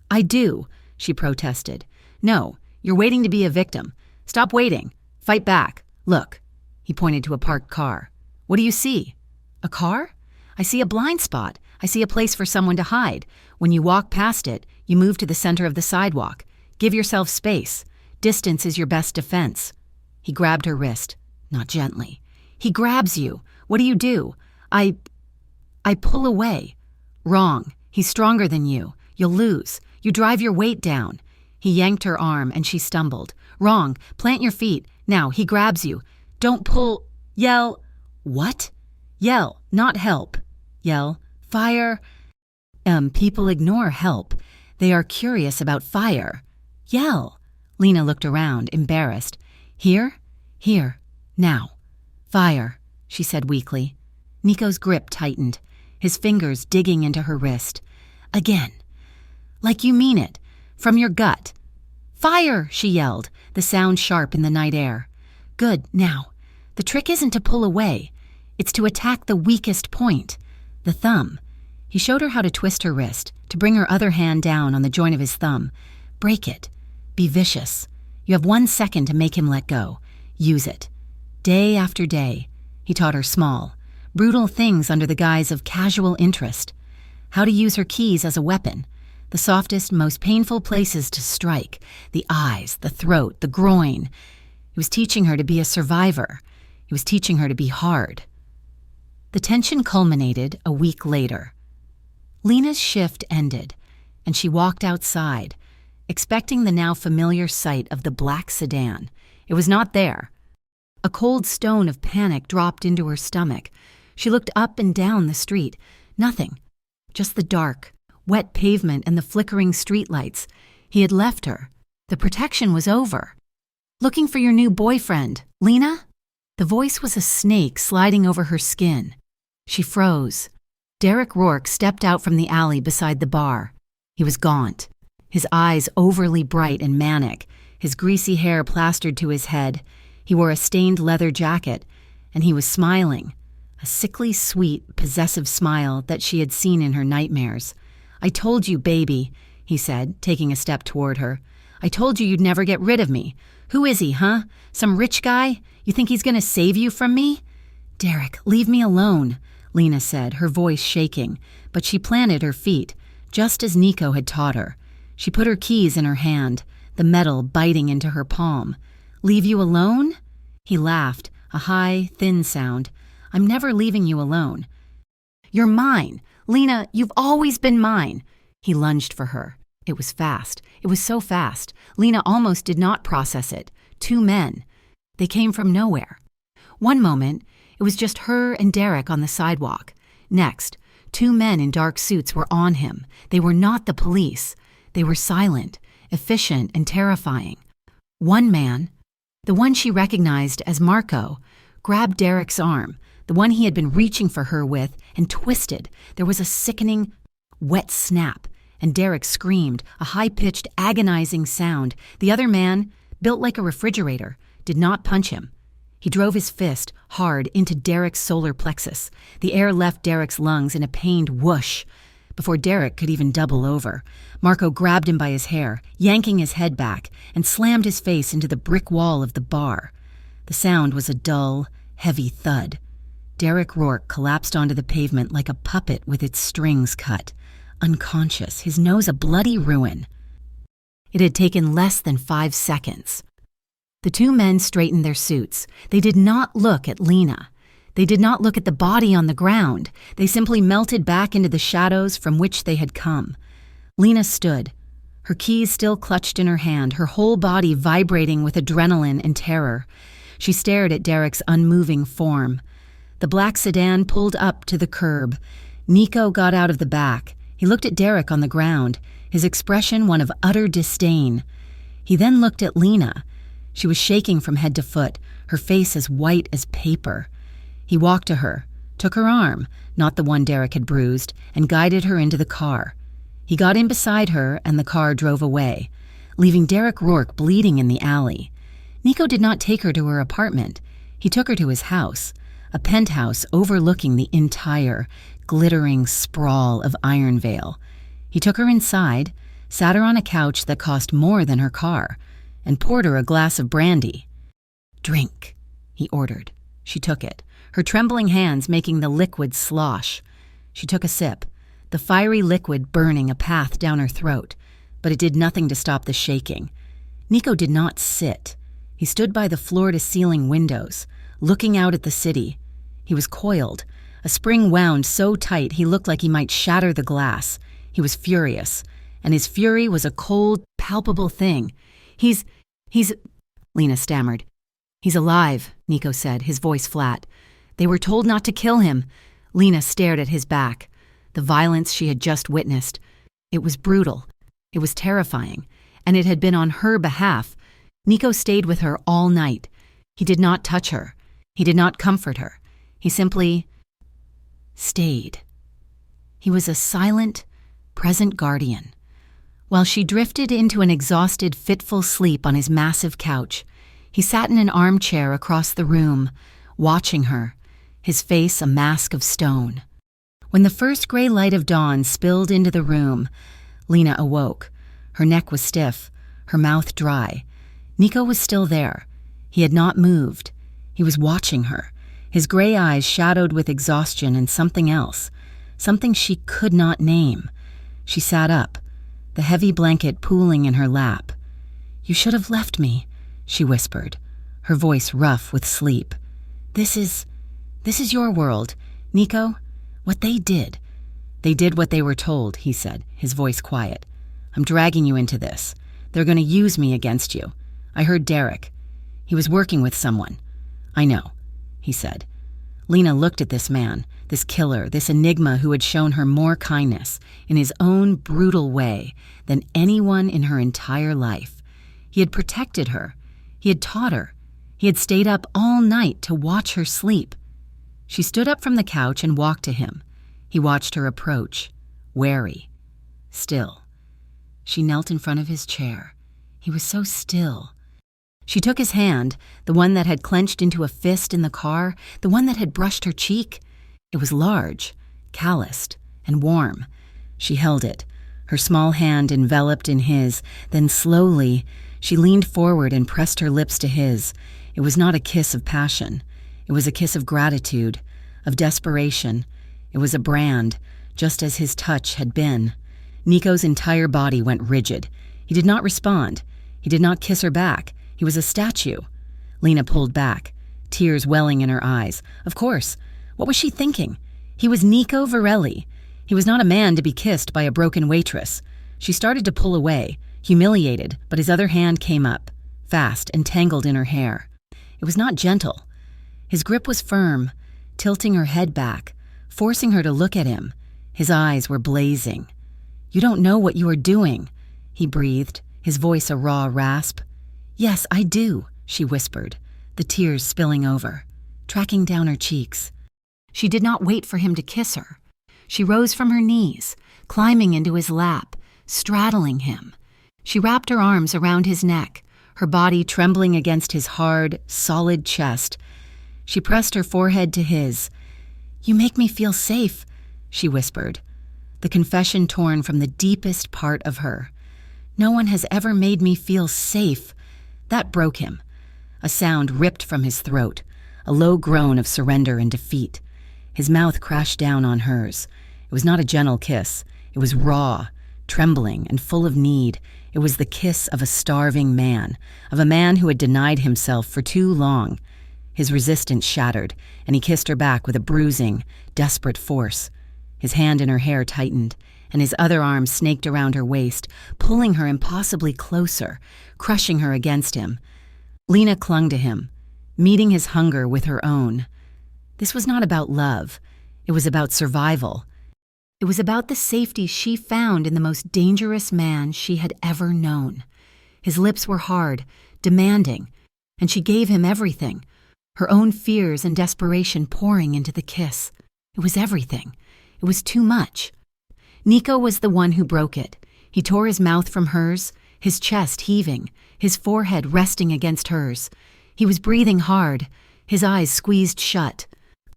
I do," she protested. "No, you're waiting to be a victim. Stop waiting. Fight back. Look." He pointed to a parked car. "What do you see?" "A car? I see a blind spot. I see a place for someone to hide. When you walk past it, you move to the center of the sidewalk. Give yourself space. Distance is your best defense." He grabbed her wrist, not gently. "He grabs you. What do? I pull away." "Wrong. He's stronger than you. You'll lose. You drive your weight down." He yanked her arm and she stumbled. "Wrong. Plant your feet. Now, he grabs you. Don't pull. Yell." "What?" "Yell, not help. Yell, fire." People ignore help. They are curious about fire. Yell." Lena looked around, embarrassed. "Here? Here. Now. Fire," she said weakly. Nico's grip tightened, his fingers digging into her wrist. "Again. Like you mean it. From your gut." "Fire!" she yelled, the sound sharp in the night air. "Good, now. The trick isn't to pull away. It's to attack the weakest point, the thumb." He showed her how to twist her wrist, to bring her other hand down on the joint of his thumb. "Break it. Be vicious. You have 1 second to make him let go. Use it. Day after day." He taught her small, brutal things under the guise of casual interest. How to use her keys as a weapon. The softest, most painful places to strike. The eyes, the throat, the groin. He was teaching her to be a survivor. He was teaching her to be hard. The tension culminated a week later. Lena's shift ended, and she walked outside, expecting the now familiar sight of the black sedan. It was not there. A cold stone of panic dropped into her stomach. She looked up and down the street. Nothing. Just the dark, wet pavement and the flickering streetlights. He had left her. The protection was over. "Looking for your new boyfriend, Lena?" The voice was a snake sliding over her skin. She froze. Derek Rourke stepped out from the alley beside the bar. He was gaunt, his eyes overly bright and manic, his greasy hair plastered to his head. He wore a stained leather jacket, and he was smiling, a sickly sweet, possessive smile that she had seen in her nightmares. "I told you, baby," he said, taking a step toward her. "I told you you'd never get rid of me. Who is he, huh? Some rich guy? You think he's gonna save you from me?" "Derek, leave me alone," Lena said, her voice shaking, but she planted her feet, just as Nico had taught her. She put her keys in her hand, the metal biting into her palm. "Leave you alone?" He laughed, a high, thin sound. "I'm never leaving you alone." "You're mine. Lena, you've always been mine." He lunged for her. It was fast. It was so fast. Lena almost did not process it. 2 men. They came from nowhere. One moment, it was just her and Derek on the sidewalk. Next, 2 men in dark suits were on him. They were not the police. They were silent, efficient, and terrifying. One man, the one she recognized as Marco, grabbed Derek's arm, the one he had been reaching for her with, and twisted. There was a sickening, wet snap, and Derek screamed, a high-pitched, agonizing sound. The other man, built like a refrigerator, did not punch him. He drove his fist hard into Derek's solar plexus. The air left Derek's lungs in a pained whoosh. Before Derek could even double over, Marco grabbed him by his hair, yanking his head back, and slammed his face into the brick wall of the bar. The sound was a dull, heavy thud. Derek Rourke collapsed onto the pavement like a puppet with its strings cut, unconscious, his nose a bloody ruin. It had taken less than 5 seconds. The 2 men straightened their suits. They did not look at Lena. They did not look at the body on the ground. They simply melted back into the shadows from which they had come. Lena stood, her keys still clutched in her hand, her whole body vibrating with adrenaline and terror. She stared at Derek's unmoving form. The black sedan pulled up to the curb. Nico got out of the back. He looked at Derek on the ground, his expression one of utter disdain. He then looked at Lena. She was shaking from head to foot, her face as white as paper. He walked to her, took her arm, not the one Derek had bruised, and guided her into the car. He got in beside her, and the car drove away, leaving Derek Rourke bleeding in the alley. Nico did not take her to her apartment. He took her to his house, a penthouse overlooking the entire, glittering sprawl of Ironvale. He took her inside, sat her on a couch that cost more than her car, and poured her a glass of brandy. "Drink," he ordered. She took it, her trembling hands making the liquid slosh. She took a sip, the fiery liquid burning a path down her throat, but it did nothing to stop the shaking. Nico did not sit. He stood by the floor-to-ceiling windows, looking out at the city. He was coiled, a spring wound so tight he looked like he might shatter the glass. He was furious, and his fury was a cold, palpable thing. He's, Lena stammered. "He's alive," Nico said, his voice flat. "They were told not to kill him." Lena stared at his back. The violence she had just witnessed. It was brutal. It was terrifying, and it had been on her behalf. Nico stayed with her all night. He did not touch her. He did not comfort her. He simply stayed. He was a silent, present guardian. While she drifted into an exhausted, fitful sleep on his massive couch, he sat in an armchair across the room, watching her, his face a mask of stone. When the first gray light of dawn spilled into the room, Lena awoke. Her neck was stiff, her mouth dry. Nico was still there. He had not moved. He was watching her, his gray eyes shadowed with exhaustion and something else, something she could not name. She sat up, the heavy blanket pooling in her lap. "You should have left me," she whispered, her voice rough with sleep. This is your world, Nico. What they did what they were told," he said, his voice quiet. "I'm dragging you into this. They're going to use me against you. I heard Derek. He was working with someone." "I know," he said. Lena looked at this man, this killer, this enigma who had shown her more kindness, in his own brutal way, than anyone in her entire life. He had protected her. He had taught her. He had stayed up all night to watch her sleep. She stood up from the couch and walked to him. He watched her approach, wary, still. She knelt in front of his chair. He was so still. She took his hand, the one that had clenched into a fist in the car, the one that had brushed her cheek. It was large, calloused, and warm. She held it, her small hand enveloped in his, then slowly, she leaned forward and pressed her lips to his. It was not a kiss of passion. It was a kiss of gratitude, of desperation. It was a brand, just as his touch had been. Nico's entire body went rigid. He did not respond. He did not kiss her back. He was a statue. Lena pulled back, tears welling in her eyes. Of course. What was she thinking? He was Nico Varelli. He was not a man to be kissed by a broken waitress. She started to pull away, humiliated, but his other hand came up, fast and tangled in her hair. It was not gentle. His grip was firm, tilting her head back, forcing her to look at him. His eyes were blazing. "You don't know what you are doing," he breathed, his voice a raw rasp. "Yes, I do," she whispered, the tears spilling over, tracking down her cheeks. She did not wait for him to kiss her. She rose from her knees, climbing into his lap, straddling him. She wrapped her arms around his neck, her body trembling against his hard, solid chest. She pressed her forehead to his. "You make me feel safe," she whispered, the confession torn from the deepest part of her. "No one has ever made me feel safe." That broke him. A sound ripped from his throat, a low groan of surrender and defeat. His mouth crashed down on hers. It was not a gentle kiss. It was raw, trembling, and full of need. It was the kiss of a starving man, of a man who had denied himself for too long. His resistance shattered, and he kissed her back with a bruising, desperate force. His hand in her hair tightened, and his other arm snaked around her waist, pulling her impossibly closer, crushing her against him. Lena clung to him, meeting his hunger with her own. This was not about love. It was about survival. It was about the safety she found in the most dangerous man she had ever known. His lips were hard, demanding, and she gave him everything, her own fears and desperation pouring into the kiss. It was everything. It was too much. Nico was the one who broke it. He tore his mouth from hers, his chest heaving, his forehead resting against hers. He was breathing hard, his eyes squeezed shut.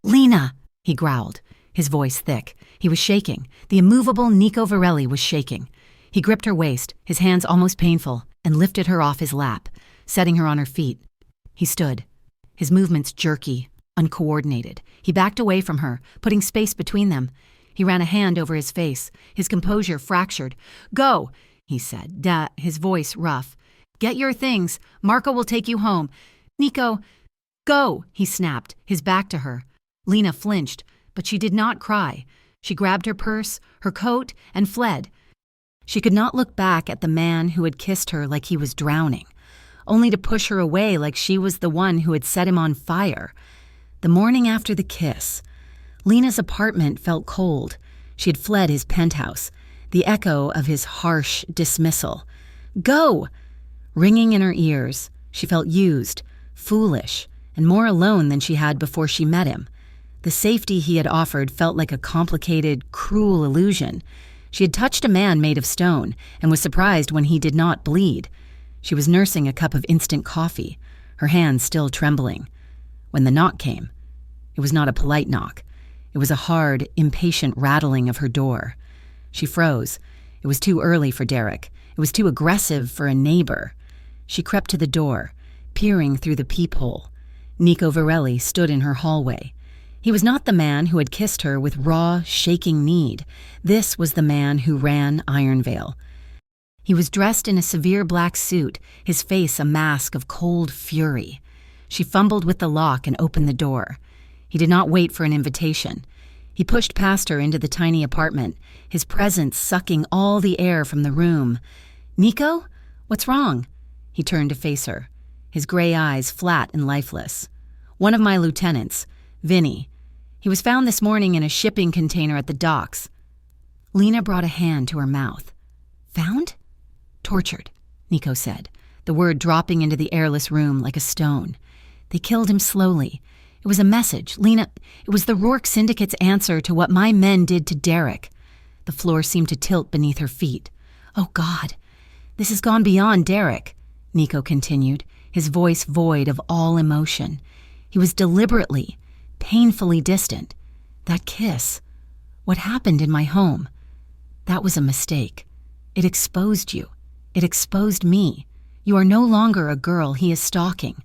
"Lena!" he growled, his voice thick. He was shaking. The immovable Nico Varelli was shaking. He gripped her waist, his hands almost painful, and lifted her off his lap, setting her on her feet. He stood, his movements jerky, uncoordinated. He backed away from her, putting space between them. He ran a hand over his face, his composure fractured. "Go," he said, his voice rough. "Get your things. Marco will take you home. Nico, go," he snapped, his back to her. Lena flinched, but she did not cry. She grabbed her purse, her coat, and fled. She could not look back at the man who had kissed her like he was drowning, only to push her away like she was the one who had set him on fire. The morning after the kiss, Lena's apartment felt cold. She had fled his penthouse, the echo of his harsh dismissal. "Go!" Ringing in her ears, she felt used, foolish, and more alone than she had before she met him. The safety he had offered felt like a complicated, cruel illusion. She had touched a man made of stone and was surprised when he did not bleed. She was nursing a cup of instant coffee, her hands still trembling. When the knock came, it was not a polite knock. It was a hard, impatient rattling of her door. She froze. It was too early for Derek. It was too aggressive for a neighbor. She crept to the door, peering through the peephole. Nico Varelli stood in her hallway. He was not the man who had kissed her with raw, shaking need. This was the man who ran Ironvale. He was dressed in a severe black suit, his face a mask of cold fury. She fumbled with the lock and opened the door. He did not wait for an invitation. He pushed past her into the tiny apartment, his presence sucking all the air from the room. "Nico? What's wrong?" He turned to face her, his gray eyes flat and lifeless. "One of my lieutenants, Vinny. He was found this morning in a shipping container at the docks." Lena brought a hand to her mouth. "Found?" "Tortured," Nico said, the word dropping into the airless room like a stone. "They killed him slowly. It was a message, Lena. It was the Rourke Syndicate's answer to what my men did to Derek." The floor seemed to tilt beneath her feet. "Oh, God. This has gone beyond Derek," Nico continued, his voice void of all emotion. He was deliberately, painfully distant. "That kiss. What happened in my home. That was a mistake. It exposed you. It exposed me. You are no longer a girl he is stalking.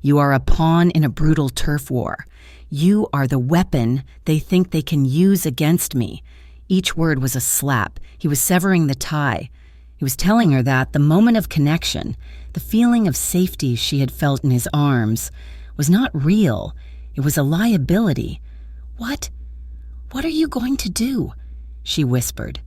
You are a pawn in a brutal turf war. You are the weapon they think they can use against me." Each word was a slap. He was severing the tie. He was telling her that the moment of connection, the feeling of safety she had felt in his arms, was not real. It was a liability. What are you going to do?" she whispered.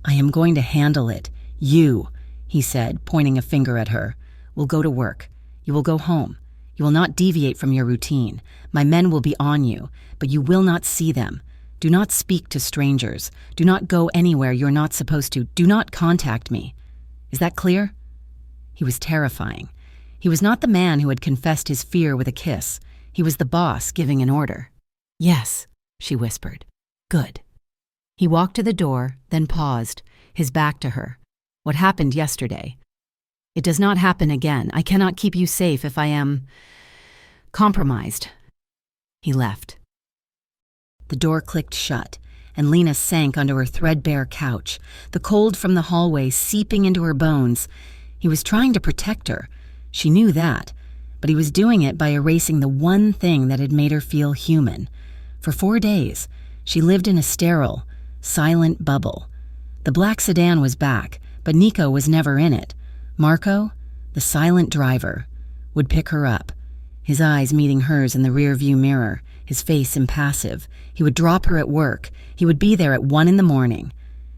"I am going to handle it. You," he said, pointing a finger at her, "will go to work. You will go home. You will not deviate from your routine. My men will be on you, but you will not see them. Do not speak to strangers. Do not go anywhere you're not supposed to. Do not contact me. Is that clear?" He was terrifying. He was not the man who had confessed his fear with a kiss. He was the boss giving an order. "Yes," she whispered. "Good." He walked to the door, then paused, his back to her. "What happened yesterday? It does not happen again. I cannot keep you safe if I am compromised." He left. The door clicked shut, and Lena sank onto her threadbare couch, the cold from the hallway seeping into her bones. He was trying to protect her. She knew that, but he was doing it by erasing the one thing that had made her feel human. For 4 days, she lived in a sterile, silent bubble. The black sedan was back, but Nico was never in it. Marco, the silent driver, would pick her up, his eyes meeting hers in the rearview mirror, his face impassive. He would drop her at work. He would be there at 1 a.m.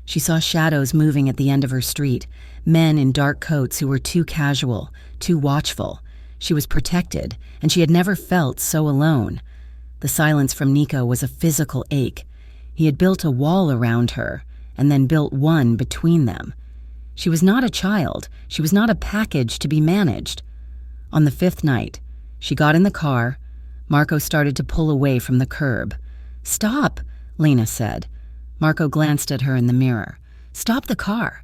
She saw shadows moving at the end of her street, men in dark coats who were too casual, too watchful. She was protected, and she had never felt so alone. The silence from Nico was a physical ache. He had built a wall around her, and then built one between them. She was not a child. She was not a package to be managed. On the 5th night, she got in the car. Marco started to pull away from the curb. "Stop," Lena said. Marco glanced at her in the mirror. "Stop the car."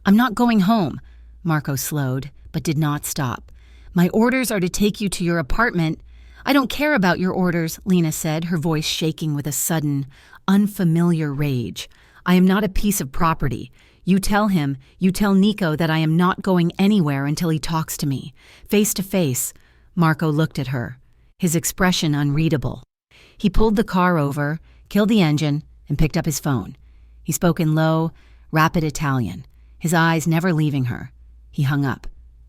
"I'm not going home." Marco slowed, but did not stop. "My orders are to take you to your apartment." "I don't care about your orders," Lena said, her voice shaking with a sudden, unfamiliar rage. "I am not a piece of property. You tell Nico that I am not going anywhere until he talks to me. Face to face." Marco looked at her, his expression unreadable. He pulled the car over, killed the engine, and picked up his phone. He spoke in low, rapid Italian, his eyes never leaving her. He hung up.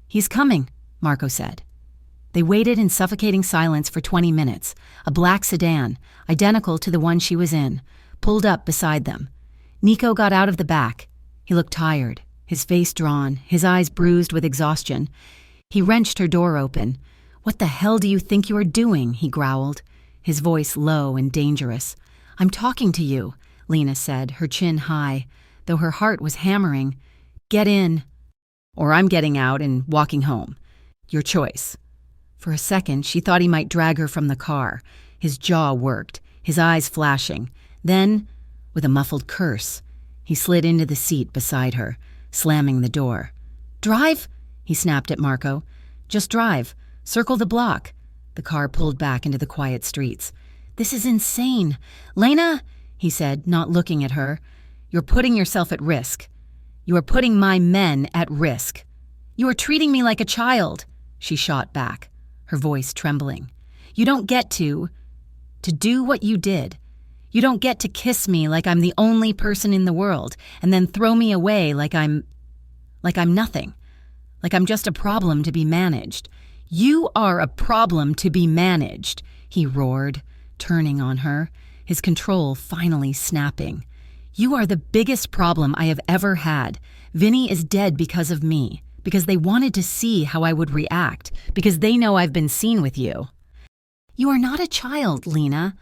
"He's coming," Marco said. They waited in suffocating silence for 20 minutes. A black sedan, identical to the one she was in, pulled up beside them. Nico got out of the back. He looked tired, his face drawn, his eyes bruised with exhaustion. He wrenched her door open. "What the hell do you think you are doing?" he growled, his voice low and dangerous. "I'm talking to you," Lena said, her chin high, though her heart was hammering. "Get in, or I'm getting out and walking home. Your choice." For a second, she thought he might drag her from the car. His jaw worked, his eyes flashing. Then, with a muffled curse, he slid into the seat beside her, slamming the door. "Drive?" he snapped at Marco. "Just drive. Circle the block." The car pulled back into the quiet streets. "This is insane. Lena," he said, not looking at her, "you're putting yourself at risk. You are putting my men at risk. You are treating me like a child," she shot back, her voice trembling. "You don't get to do what you did. You don't get to kiss me like I'm the only person in the world and then throw me away like I'm nothing, like I'm just a problem to be managed. You are a problem to be managed," he roared, turning on her, his control finally snapping. "You are the biggest problem I have ever had. Vinny is dead because of me, because they wanted to see how I would react, because they know I've been seen with you." "You are not a child, Lena."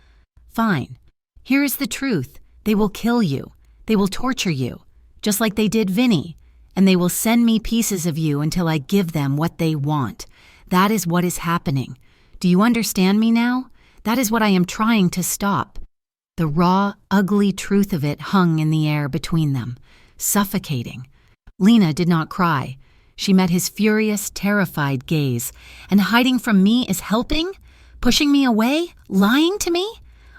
"Fine. Here is the truth. They will kill you. They will torture you, just like they did Vinny, and they will send me pieces of you until I give them what they want. That is what is happening. Do you understand me now? That is what I am trying to stop." The raw, ugly truth of it hung in the air between them, suffocating. Lena did not cry. She met his furious, terrified gaze. "And hiding from me is helping? Pushing me away? Lying to me?"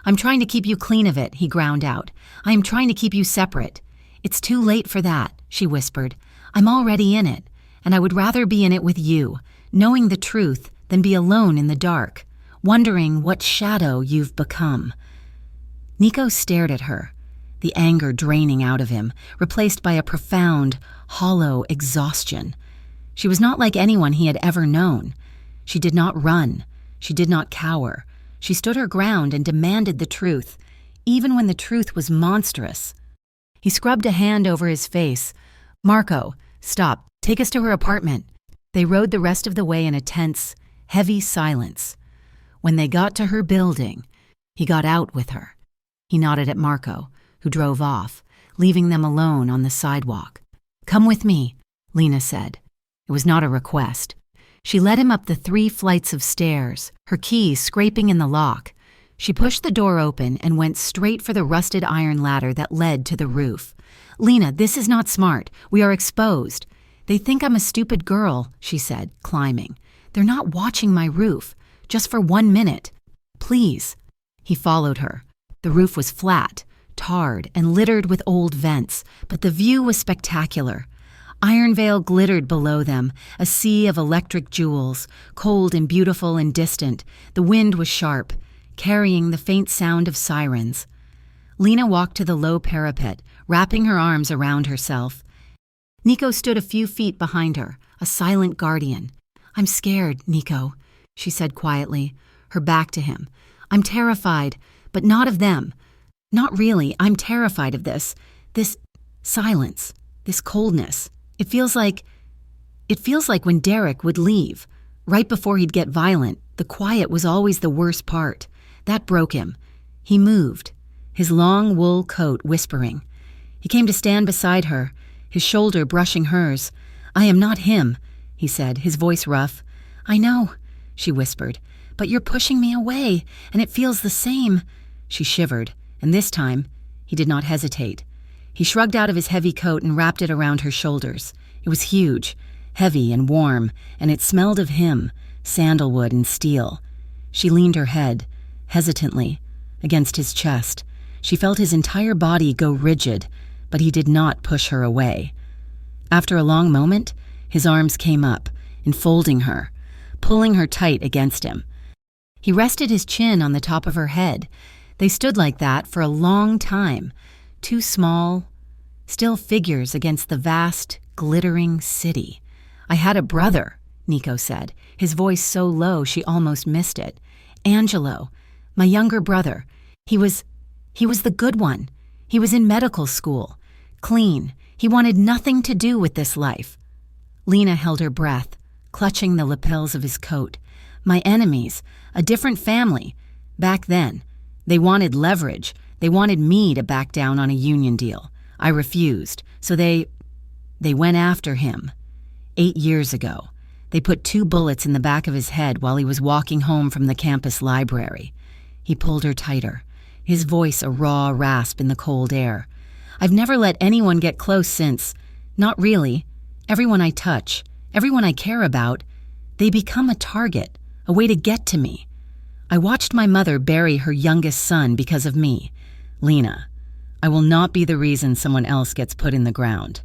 "I'm trying to keep you clean of it," he ground out. "I am trying to keep you separate." "It's too late for that," she whispered. "I'm already in it, and I would rather be in it with you, knowing the truth, than be alone in the dark, wondering what shadow you've become." Nico stared at her, the anger draining out of him, replaced by a profound, hollow exhaustion. She was not like anyone he had ever known. She did not run. She did not cower. She stood her ground and demanded the truth, even when the truth was monstrous. He scrubbed a hand over his face. "Marco, stop. Take us to her apartment." They rode the rest of the way in a tense, heavy silence. When they got to her building, he got out with her. He nodded at Marco, who drove off, leaving them alone on the sidewalk. "Come with me," Lena said. It was not a request. She led him up the 3 flights of stairs, her keys scraping in the lock. She pushed the door open and went straight for the rusted iron ladder that led to the roof. "Lena, this is not smart. We are exposed." "They think I'm a stupid girl," she said, climbing. "They're not watching my roof. Just for 1 minute. Please." He followed her. The roof was flat, tarred, and littered with old vents, but the view was spectacular. Ironvale glittered below them, a sea of electric jewels, cold and beautiful and distant. The wind was sharp, carrying the faint sound of sirens. Lena walked to the low parapet, wrapping her arms around herself. Nico stood a few feet behind her, a silent guardian. "I'm scared, Nico," she said quietly, her back to him. "I'm terrified, but not of them. Not really. I'm terrified of this Silence. This coldness. It feels like when Derek would leave. Right before he'd get violent, the quiet was always the worst part. That broke him. He moved, his long wool coat whispering. He came to stand beside her, his shoulder brushing hers. "I am not him," he said, his voice rough. "I know," she whispered, "but you're pushing me away, and it feels the same." She shivered, and this time, he did not hesitate. He shrugged out of his heavy coat and wrapped it around her shoulders. It was huge, heavy and warm, and it smelled of him, sandalwood and steel. She leaned her head, hesitantly, against his chest. She felt his entire body go rigid, but he did not push her away. After a long moment, his arms came up, enfolding her, pulling her tight against him. He rested his chin on the top of her head. They stood like that for a long time, two small, still figures against the vast, glittering city. "I had a brother," Nico said, his voice so low she almost missed it. "Angelo, my younger brother. He was the good one. He was in medical school. Clean. He wanted nothing to do with this life." Lena held her breath, clutching the lapels of his coat. "My enemies, a different family. Back then, they wanted leverage. They wanted me to back down on a union deal. I refused, so they went after him. 8 years ago, they put 2 bullets in the back of his head while he was walking home from the campus library." He pulled her tighter, his voice a raw rasp in the cold air. "I've never let anyone get close since. Not really. Everyone I touch, everyone I care about, they become a target, a way to get to me. I watched my mother bury her youngest son because of me. Lena, I will not be the reason someone else gets put in the ground."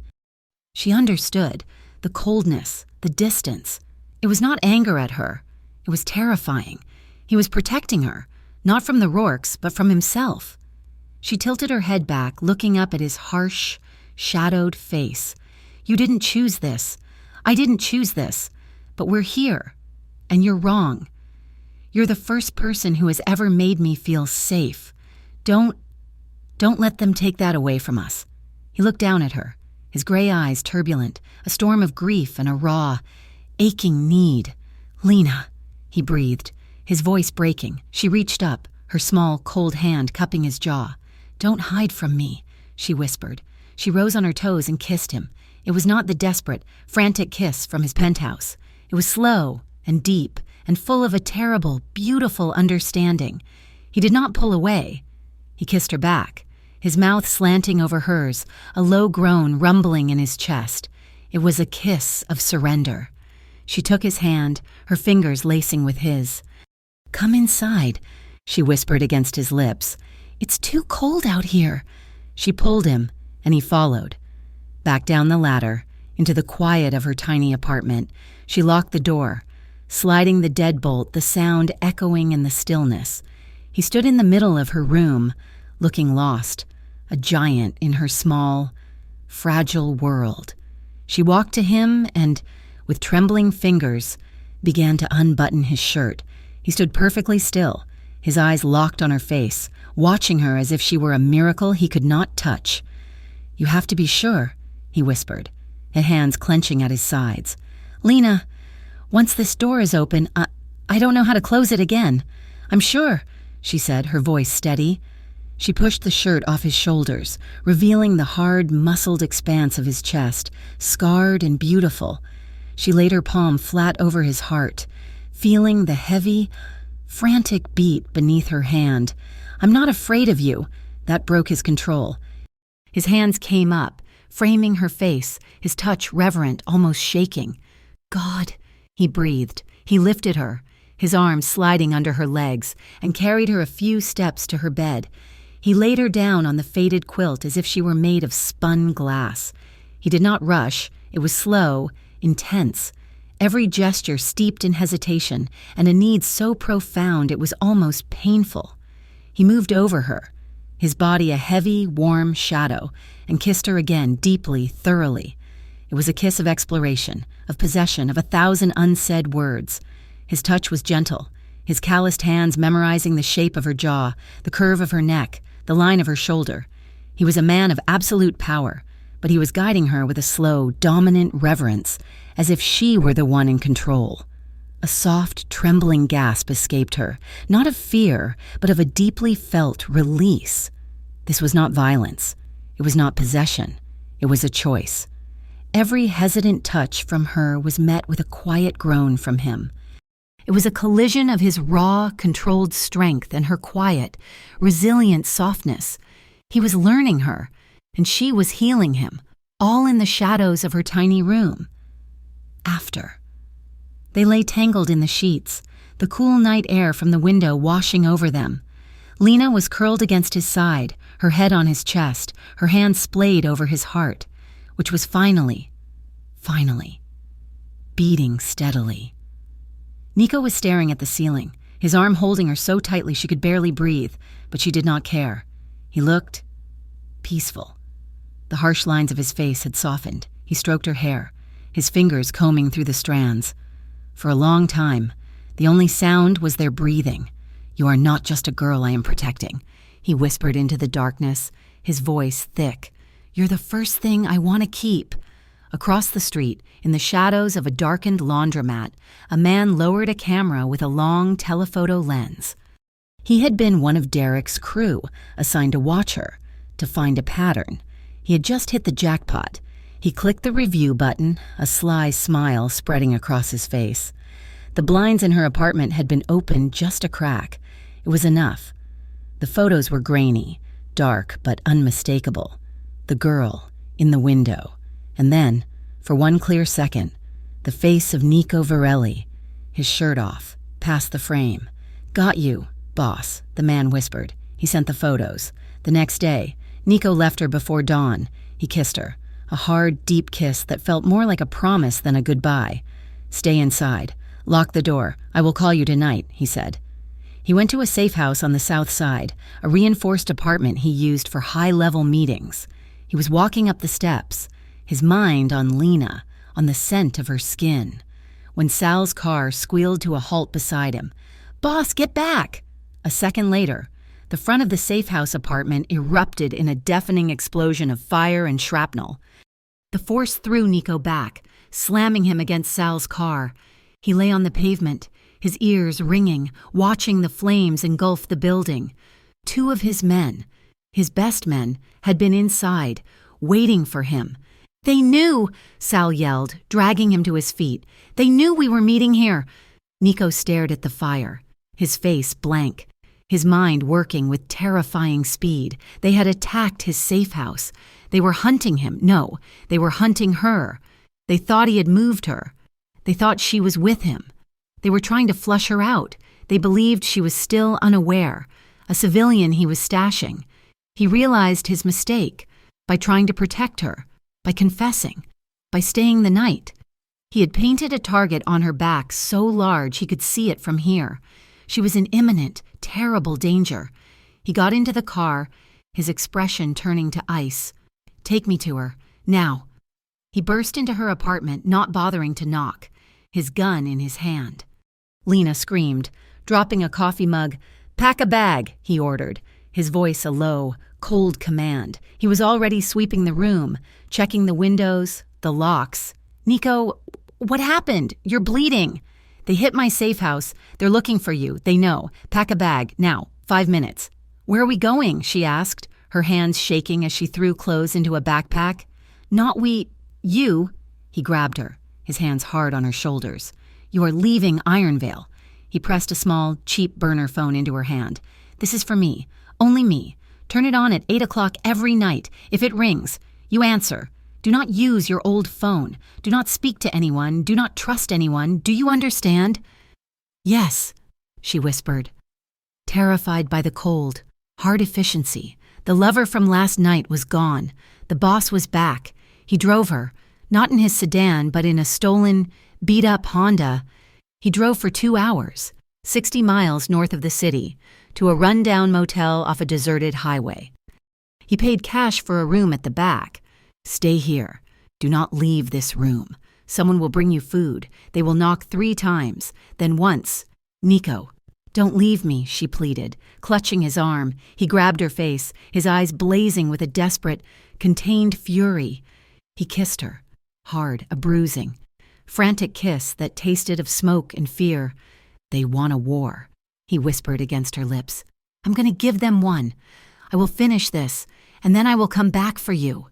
She understood, the coldness, the distance. It was not anger at her. It was terrifying. He was protecting her, not from the Rourkes, but from himself. She tilted her head back, looking up at his harsh, shadowed face. "You didn't choose this. I didn't choose this. But we're here. And you're wrong. You're the first person who has ever made me feel safe. Don't let them take that away from us." He looked down at her, his gray eyes turbulent, a storm of grief and a raw, aching need. "Lena," he breathed, his voice breaking. She reached up, her small, cold hand cupping his jaw. "Don't hide from me," she whispered. She rose on her toes and kissed him. It was not the desperate, frantic kiss from his penthouse. It was slow and deep and full of a terrible, beautiful understanding. He did not pull away. He kissed her back, his mouth slanting over hers, a low groan rumbling in his chest. It was a kiss of surrender. She took his hand, her fingers lacing with his. "Come inside," she whispered against his lips. "It's too cold out here." She pulled him, and he followed. Back down the ladder, into the quiet of her tiny apartment, she locked the door, sliding the deadbolt, the sound echoing in the stillness. He stood in the middle of her room, looking lost, a giant in her small, fragile world. She walked to him and, with trembling fingers, began to unbutton his shirt. He stood perfectly still, his eyes locked on her face, watching her as if she were a miracle he could not touch. "You have to be sure," he whispered, his hands clenching at his sides. "Lena, once this door is open, I don't know how to close it again. I'm sure," she said, her voice steady. She pushed the shirt off his shoulders, revealing the hard, muscled expanse of his chest, scarred and beautiful. She laid her palm flat over his heart, feeling the heavy, frantic beat beneath her hand. "I'm not afraid of you." That broke his control. His hands came up, framing her face, his touch reverent, almost shaking. "God," he breathed. He lifted her, his arms sliding under her legs, and carried her a few steps to her bed. He laid her down on the faded quilt as if she were made of spun glass. He did not rush. It was slow, intense, every gesture steeped in hesitation, and a need so profound it was almost painful. He moved over her, his body a heavy, warm shadow, and kissed her again deeply, thoroughly. It was a kiss of exploration, of possession, of 1,000 unsaid words. His touch was gentle, his calloused hands memorizing the shape of her jaw, the curve of her neck, the line of her shoulder. He was a man of absolute power, but he was guiding her with a slow, dominant reverence, as if she were the one in control. A soft, trembling gasp escaped her, not of fear, but of a deeply felt release. This was not violence. It was not possession. It was a choice. Every hesitant touch from her was met with a quiet groan from him. It was a collision of his raw, controlled strength and her quiet, resilient softness. He was learning her, and she was healing him, all in the shadows of her tiny room. After. They lay tangled in the sheets, the cool night air from the window washing over them. Lena was curled against his side, her head on his chest, her hand splayed over his heart, which was finally, beating steadily. Nico was staring at the ceiling, his arm holding her so tightly she could barely breathe, but she did not care. He looked peaceful. The harsh lines of his face had softened. He stroked her hair, his fingers combing through the strands. For a long time, the only sound was their breathing. "You are not just a girl I am protecting," he whispered into the darkness, his voice thick. "You're the first thing I want to keep." Across the street, in the shadows of a darkened laundromat, a man lowered a camera with a long telephoto lens. He had been one of Derek's crew, assigned to watch her, to find a pattern. He had just hit the jackpot. He clicked the review button, a sly smile spreading across his face. The blinds in her apartment had been opened just a crack. It was enough. The photos were grainy, dark but unmistakable. The girl in the window. And then, for one clear second, the face of Nico Varelli, his shirt off, past the frame. "Got you, boss," the man whispered. He sent the photos. The next day, Nico left her before dawn. He kissed her. A hard, deep kiss that felt more like a promise than a goodbye. "Stay inside. Lock the door. I will call you tonight," he said. He went to a safe house on the south side, a reinforced apartment he used for high-level meetings. He was walking up the steps, his mind on Lena, on the scent of her skin, when Sal's car squealed to a halt beside him. "Boss, get back!" A second later, the front of the safe house apartment erupted in a deafening explosion of fire and shrapnel. The force threw Nico back, slamming him against Sal's car. He lay on the pavement, his ears ringing, watching the flames engulf the building. Two of his men, his best men, had been inside, waiting for him. "They knew!" Sal yelled, dragging him to his feet. "They knew we were meeting here!" Nico stared at the fire, his face blank, his mind working with terrifying speed. They had attacked his safe house. They were hunting him. No, they were hunting her. They thought he had moved her. They thought she was with him. They were trying to flush her out. They believed she was still unaware, a civilian he was stashing. He realized his mistake by trying to protect her, by confessing, by staying the night. He had painted a target on her back so large he could see it from here. She was in imminent, terrible danger. He got into the car, his expression turning to ice. "Take me to her, now." He burst into her apartment, not bothering to knock, his gun in his hand. Lena screamed, dropping a coffee mug. "Pack a bag," he ordered, his voice a low, cold command. He was already sweeping the room, checking the windows, the locks. "Nico, what happened? You're bleeding." "They hit my safe house. They're looking for you. They know. Pack a bag, now, 5 minutes." "Where are we going?" she asked, her hands shaking as she threw clothes into a backpack. "Not we, you." He grabbed her, his hands hard on her shoulders. "You are leaving Ironvale." He pressed a small, cheap burner phone into her hand. "This is for me. Only me. Turn it on at 8 o'clock every night. If it rings, you answer. Do not use your old phone. Do not speak to anyone. Do not trust anyone. Do you understand?" "Yes," she whispered. Terrified by the cold, hard efficiency, the lover from last night was gone. The boss was back. He drove her, not in his sedan, but in a stolen, beat-up Honda. He drove for 2 hours, 60 miles north of the city, to a run-down motel off a deserted highway. He paid cash for a room at the back. "Stay here. Do not leave this room. Someone will bring you food. They will knock 3 times, then once. Nico, don't leave me," she pleaded, clutching his arm. He grabbed her face, his eyes blazing with a desperate, contained fury. He kissed her, hard, a bruising, frantic kiss that tasted of smoke and fear. "They want a war," he whispered against her lips. "I'm going to give them one. I will finish this, and then I will come back for you."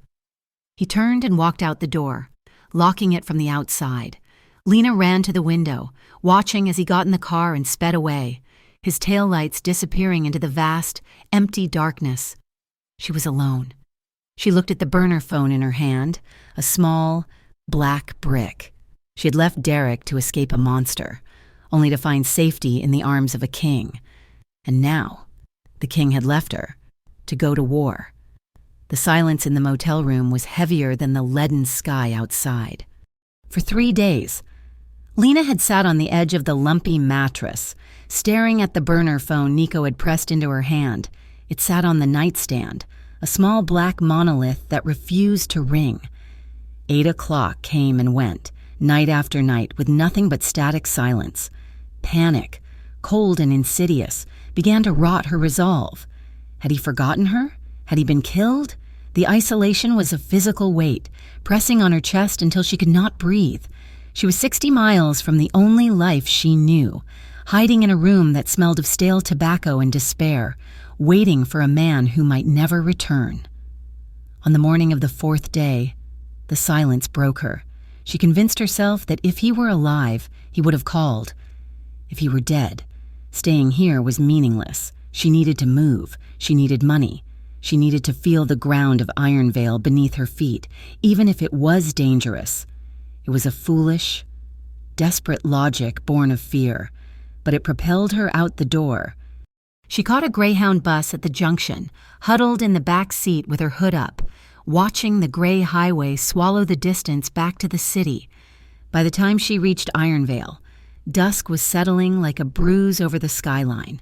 He turned and walked out the door, locking it from the outside. Lena ran to the window, watching as he got in the car and sped away, his taillights disappearing into the vast, empty darkness. She was alone. She looked at the burner phone in her hand, a small, black brick. She had left Derek to escape a monster, only to find safety in the arms of a king. And now, the king had left her, to go to war. The silence in the motel room was heavier than the leaden sky outside. For 3 days, Lena had sat on the edge of the lumpy mattress, staring at the burner phone Nico had pressed into her hand. It sat on the nightstand, a small black monolith that refused to ring. 8 o'clock came and went, night after night, with nothing but static silence. Panic, cold and insidious, began to rot her resolve. Had he forgotten her? Had he been killed? The isolation was a physical weight, pressing on her chest until she could not breathe. She was 60 miles from the only life she knew, hiding in a room that smelled of stale tobacco and despair, waiting for a man who might never return. On the morning of the 4th day, the silence broke her. She convinced herself that if he were alive, he would have called. If he were dead, staying here was meaningless. She needed to move. She needed money. She needed to feel the ground of Ironvale beneath her feet, even if it was dangerous. It was a foolish, desperate logic born of fear, but it propelled her out the door. She caught a Greyhound bus at the junction, huddled in the back seat with her hood up, watching the gray highway swallow the distance back to the city. By the time she reached Ironvale, dusk was settling like a bruise over the skyline.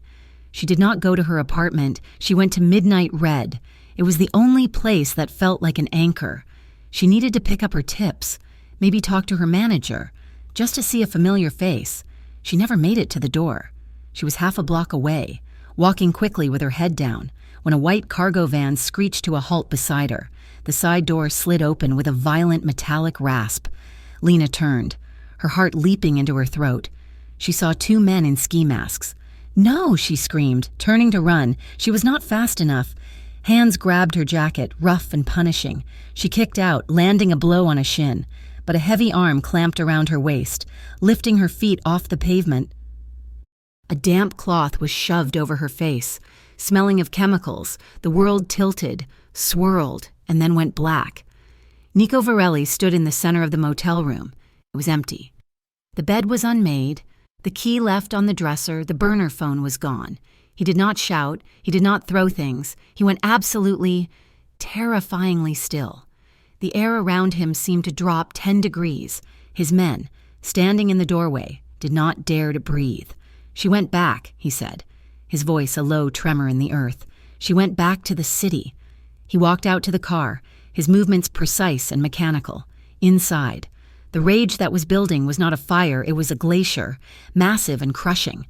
She did not go to her apartment. She went to Midnight Red. It was the only place that felt like an anchor. She needed to pick up her tips, maybe talk to her manager, just to see a familiar face. She never made it to the door. She was half a block away, walking quickly with her head down, when a white cargo van screeched to a halt beside her. The side door slid open with a violent metallic rasp. Lena turned, her heart leaping into her throat. She saw 2 men in ski masks. "No!" she screamed, turning to run. She was not fast enough. Hands grabbed her jacket, rough and punishing. She kicked out, landing a blow on a shin, but a heavy arm clamped around her waist, lifting her feet off the pavement. A damp cloth was shoved over her face. Smelling of chemicals, the world tilted, swirled, and then went black. Nico Varelli stood in the center of the motel room. It was empty. The bed was unmade, the key left on the dresser, the burner phone was gone. He did not shout, he did not throw things. He went absolutely, terrifyingly still. The air around him seemed to drop 10 degrees. His men, standing in the doorway, did not dare to breathe. "She went back," he said, his voice a low tremor in the earth. "She went back to the city." He walked out to the car, his movements precise and mechanical. Inside, the rage that was building was not a fire, it was a glacier, massive and crushing.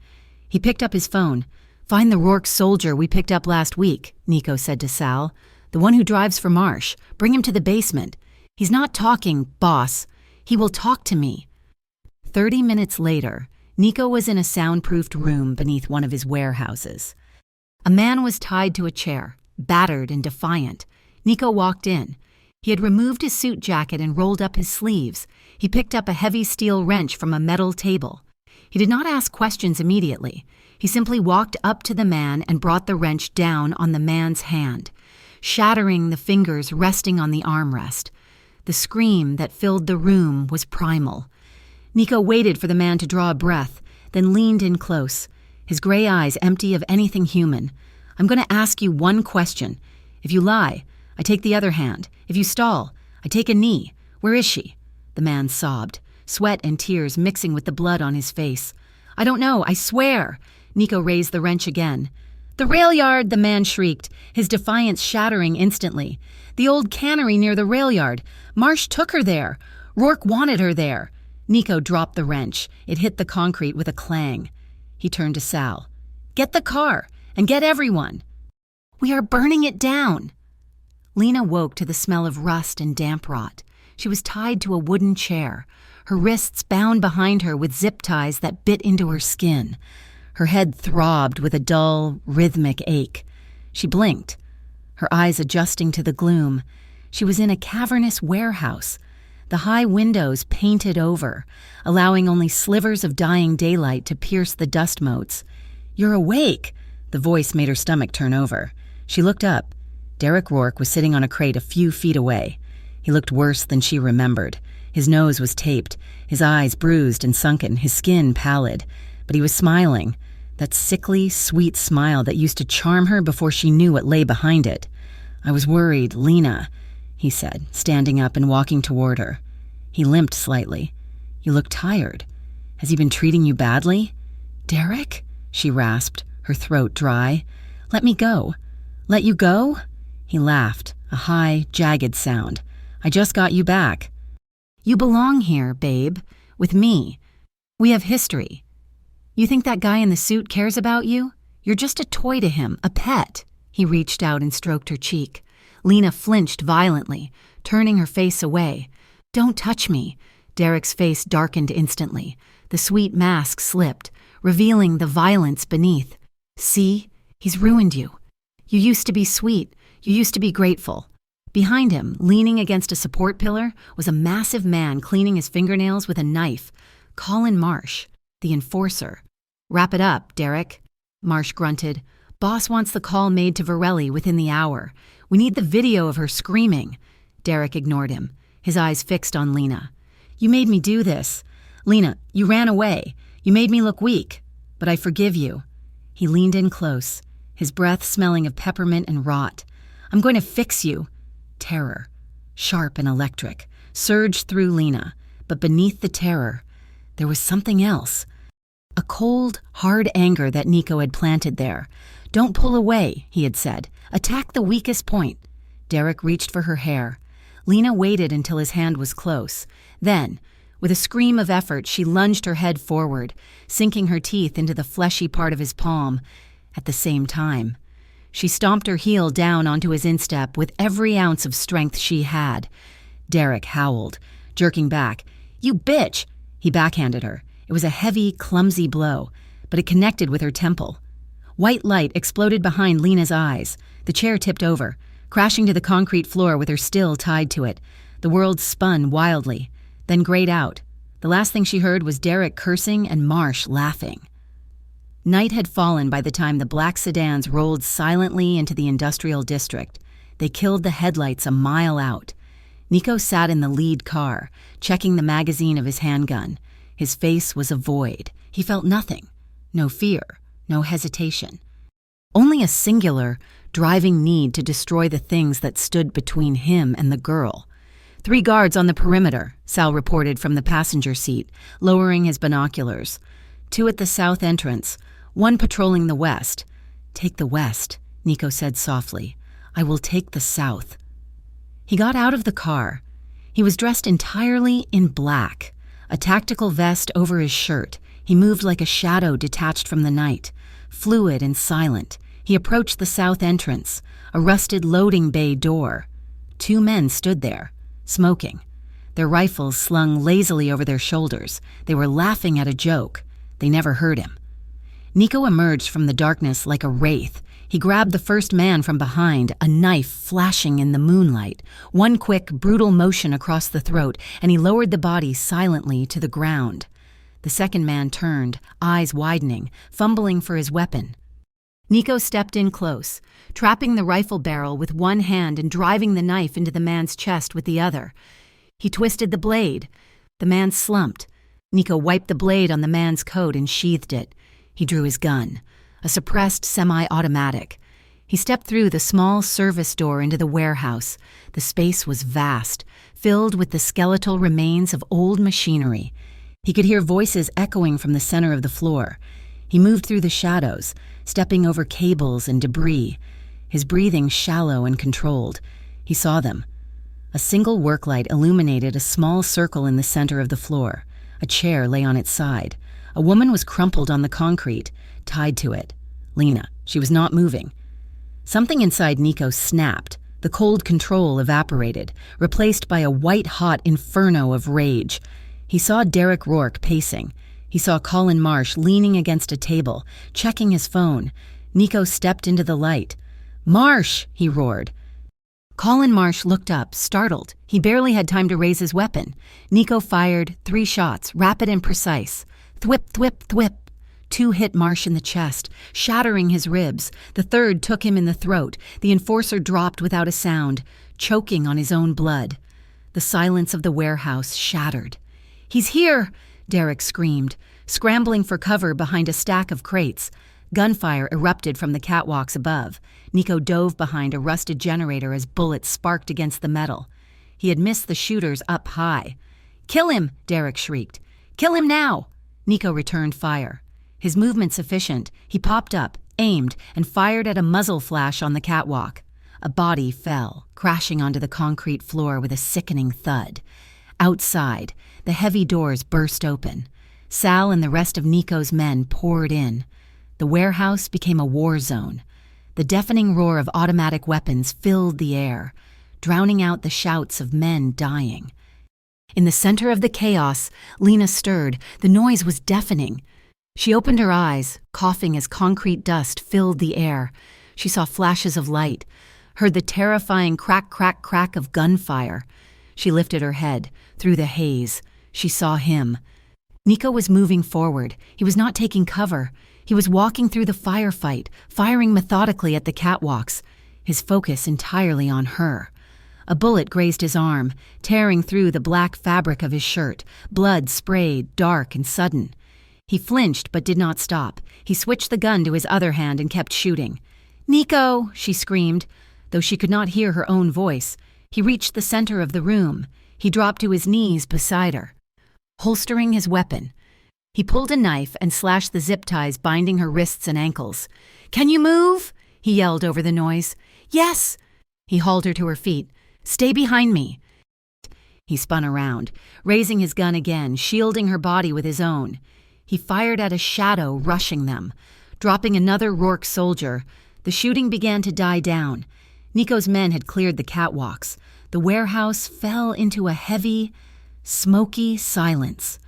He picked up his phone. "Find the Rourke soldier we picked up last week," Nico said to Sal. "The one who drives for Marsh. Bring him to the basement. He's not talking, boss. He will talk to me." 30 minutes later, Nico was in a soundproofed room beneath one of his warehouses. A man was tied to a chair, battered and defiant. Nico walked in. He had removed his suit jacket and rolled up his sleeves. He picked up a heavy steel wrench from a metal table. He did not ask questions immediately. He simply walked up to the man and brought the wrench down on the man's hand, shattering the fingers resting on the armrest. The scream that filled the room was primal. Nico waited for the man to draw a breath, then leaned in close, his gray eyes empty of anything human. "I'm going to ask you one question. If you lie, I take the other hand. If you stall, I take a knee. Where is she?" The man sobbed, sweat and tears mixing with the blood on his face. "I don't know, I swear." Nico raised the wrench again. "The rail yard," the man shrieked, his defiance shattering instantly. "The old cannery near the rail yard. Marsh took her there. Rourke wanted her there." Nico dropped the wrench. It hit the concrete with a clang. He turned to Sal. "Get the car, and get everyone." "We are burning it down." Lena woke to the smell of rust and damp rot. She was tied to a wooden chair, her wrists bound behind her with zip ties that bit into her skin. Her head throbbed with a dull, rhythmic ache. She blinked, her eyes adjusting to the gloom. She was in a cavernous warehouse, the high windows painted over, allowing only slivers of dying daylight to pierce the dust motes. "You're awake!" The voice made her stomach turn over. She looked up. Derek Rourke was sitting on a crate a few feet away. He looked worse than she remembered. His nose was taped, his eyes bruised and sunken, his skin pallid. But he was smiling, that sickly, sweet smile that used to charm her before she knew what lay behind it. "I was worried, Lena," he said, standing up and walking toward her. He limped slightly. "You look tired. Has he been treating you badly?" "Derek?" she rasped, her throat dry. "Let me go." "Let you go?" He laughed, a high, jagged sound. "I just got you back." "You belong here, babe, with me. We have history. You think that guy in the suit cares about you? You're just a toy to him, a pet." He reached out and stroked her cheek. Lena flinched violently, turning her face away. "Don't touch me." Derek's face darkened instantly. The sweet mask slipped, revealing the violence beneath. "See? He's ruined you. You used to be sweet. You used to be grateful." Behind him, leaning against a support pillar, was a massive man cleaning his fingernails with a knife. Colin Marsh, the enforcer. "Wrap it up, Derek," Marsh grunted. "Boss wants the call made to Varelli within the hour. We need the video of her screaming." Derek ignored him, his eyes fixed on Lena. "You made me do this. Lena, you ran away. You made me look weak. But I forgive you." He leaned in close, his breath smelling of peppermint and rot. "I'm going to fix you." Terror, sharp and electric, surged through Lena, but beneath the terror, there was something else. A cold, hard anger that Nico had planted there. "Don't pull away," he had said. "Attack the weakest point." Derek reached for her hair. Lena waited until his hand was close. Then, with a scream of effort, she lunged her head forward, sinking her teeth into the fleshy part of his palm. At the same time, she stomped her heel down onto his instep with every ounce of strength she had. Derek howled, jerking back. "You bitch!" He backhanded her. It was a heavy, clumsy blow, but it connected with her temple. White light exploded behind Lena's eyes. The chair tipped over, crashing to the concrete floor with her still tied to it. The world spun wildly, then grayed out. The last thing she heard was Derek cursing and Marsh laughing. Night had fallen by the time the black sedans rolled silently into the industrial district. They killed the headlights a mile out. Nico sat in the lead car, checking the magazine of his handgun. His face was a void. He felt nothing. No fear, no hesitation. Only a singular, driving need to destroy the things that stood between him and the girl. 3 guards on the perimeter, Sal reported from the passenger seat, lowering his binoculars. 2 at the south entrance, 1 patrolling the west. "Take the west," Nico said softly. "I will take the south." He got out of the car. He was dressed entirely in black, a tactical vest over his shirt. He moved like a shadow detached from the night, fluid and silent. He approached the south entrance, a rusted loading bay door. 2 men stood there, smoking, their rifles slung lazily over their shoulders. They were laughing at a joke. They never heard him. Nico emerged from the darkness like a wraith. He grabbed the first man from behind, a knife flashing in the moonlight. 1 quick, brutal motion across the throat, and he lowered the body silently to the ground. The second man turned, eyes widening, fumbling for his weapon. Nico stepped in close, trapping the rifle barrel with one hand and driving the knife into the man's chest with the other. He twisted the blade. The man slumped. Nico wiped the blade on the man's coat and sheathed it. He drew his gun, a suppressed semi-automatic. He stepped through the small service door into the warehouse. The space was vast, filled with the skeletal remains of old machinery. He could hear voices echoing from the center of the floor. He moved through the shadows, stepping over cables and debris, his breathing shallow and controlled. He saw them. A single work light illuminated a small circle in the center of the floor. A chair lay on its side. A woman was crumpled on the concrete, tied to it. Lena. She was not moving. Something inside Nico snapped, The cold control evaporated, replaced by a white-hot inferno of rage. He saw Derek Rourke pacing. He saw Colin Marsh leaning against a table, checking his phone. Nico stepped into the light. "Marsh!" he roared. Colin Marsh looked up, startled. He barely had time to raise his weapon. Nico fired 3 shots, rapid and precise. Thwip, thwip, thwip. 2 hit Marsh in the chest, shattering his ribs. The third took him in the throat. The enforcer dropped without a sound, choking on his own blood. The silence of the warehouse shattered. "He's here!" Derek screamed, scrambling for cover behind a stack of crates. Gunfire erupted from the catwalks above. Nico dove behind a rusted generator as bullets sparked against the metal. He had missed the shooters up high. "Kill him!" Derek shrieked. "Kill him now!" Nico returned fire. His movements efficient, he popped up, aimed, and fired at a muzzle flash on the catwalk. A body fell, crashing onto the concrete floor with a sickening thud. Outside, the heavy doors burst open. Sal and the rest of Nico's men poured in. The warehouse became a war zone. The deafening roar of automatic weapons filled the air, drowning out the shouts of men dying. In the center of the chaos, Lena stirred. The noise was deafening. She opened her eyes, coughing as concrete dust filled the air. She saw flashes of light, heard the terrifying crack, crack, crack of gunfire. She lifted her head. Through the haze, she saw him. Nico was moving forward. He was not taking cover. He was walking through the firefight, firing methodically at the catwalks, his focus entirely on her. A bullet grazed his arm, tearing through the black fabric of his shirt. Blood sprayed, dark and sudden. He flinched but did not stop. He switched the gun to his other hand and kept shooting. "Nico!" she screamed, though she could not hear her own voice. He reached the center of the room. He dropped to his knees beside her, holstering his weapon. He pulled a knife and slashed the zip ties binding her wrists and ankles. "Can you move?" he yelled over the noise. "Yes!" He hauled her to her feet. "Stay behind me." He spun around, raising his gun again, shielding her body with his own. He fired at a shadow rushing them. Dropping another Rourke soldier, the shooting began to die down. Nico's men had cleared the catwalks. The warehouse fell into a heavy, smoky silence,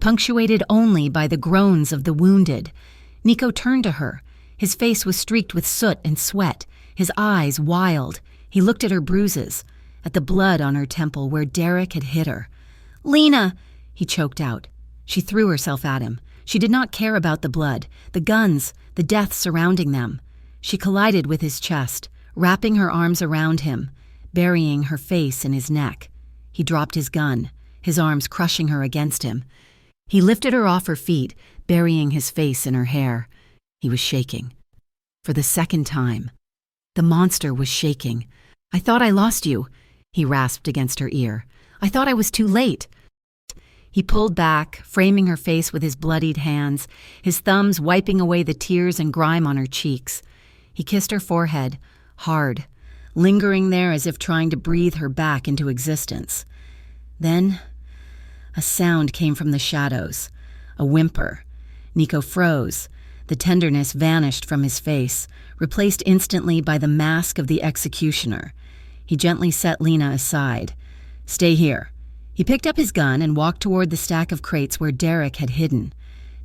punctuated only by the groans of the wounded. Nico turned to her. His face was streaked with soot and sweat, his eyes wild. He looked at her bruises, at the blood on her temple where Derek had hit her. "Lena!" he choked out. She threw herself at him. She did not care about the blood, the guns, the death surrounding them. She collided with his chest, wrapping her arms around him, burying her face in his neck. He dropped his gun, his arms crushing her against him. He lifted her off her feet, burying his face in her hair. He was shaking. For the second time. The monster was shaking. "I thought I lost you," he rasped against her ear. "I thought I was too late." He pulled back, framing her face with his bloodied hands, his thumbs wiping away the tears and grime on her cheeks. He kissed her forehead, hard, lingering there as if trying to breathe her back into existence. Then a sound came from the shadows, a whimper. Nico froze. The tenderness vanished from his face, replaced instantly by the mask of the executioner. He gently set Lena aside. "Stay here." He picked up his gun and walked toward the stack of crates where Derek had hidden.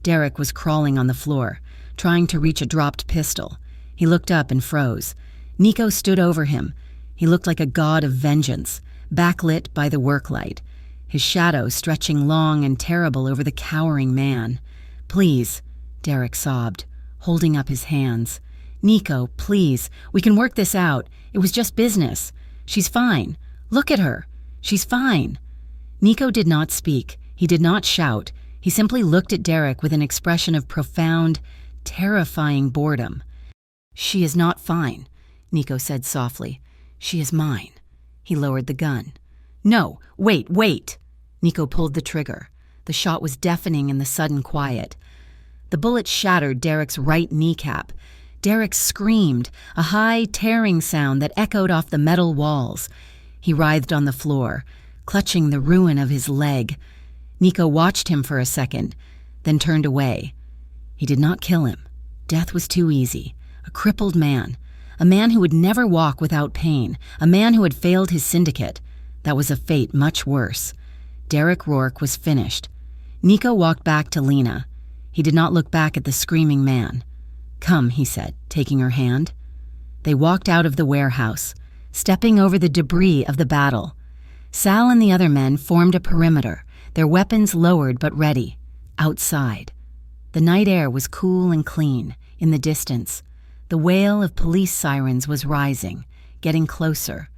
Derek was crawling on the floor, trying to reach a dropped pistol. He looked up and froze. Nico stood over him. He looked like a god of vengeance, backlit by the work light, his shadow stretching long and terrible over the cowering man. "Please," Derek sobbed, holding up his hands. "Nico, please, we can work this out. It was just business. She's fine. Look at her. She's fine." Nico did not speak. He did not shout. He simply looked at Derek with an expression of profound, terrifying boredom. "She is not fine," Nico said softly. "She is mine." He lowered the gun. "No, wait." Nico pulled the trigger. The shot was deafening in the sudden quiet. The bullet shattered Derek's right kneecap. Derek screamed, a high, tearing sound that echoed off the metal walls. He writhed on the floor, clutching the ruin of his leg. Nico watched him for a second, then turned away. He did not kill him. Death was too easy. A crippled man, A man who would never walk without pain. A man who had failed his syndicate. That was a fate much worse. Derek Rourke was finished. Nico walked back to Lena. He did not look back at the screaming man. "Come," he said, taking her hand. They walked out of the warehouse, stepping over the debris of the battle. Sal and the other men formed a perimeter, their weapons lowered but ready, outside. The night air was cool and clean. In the distance, the wail of police sirens was rising, getting closer.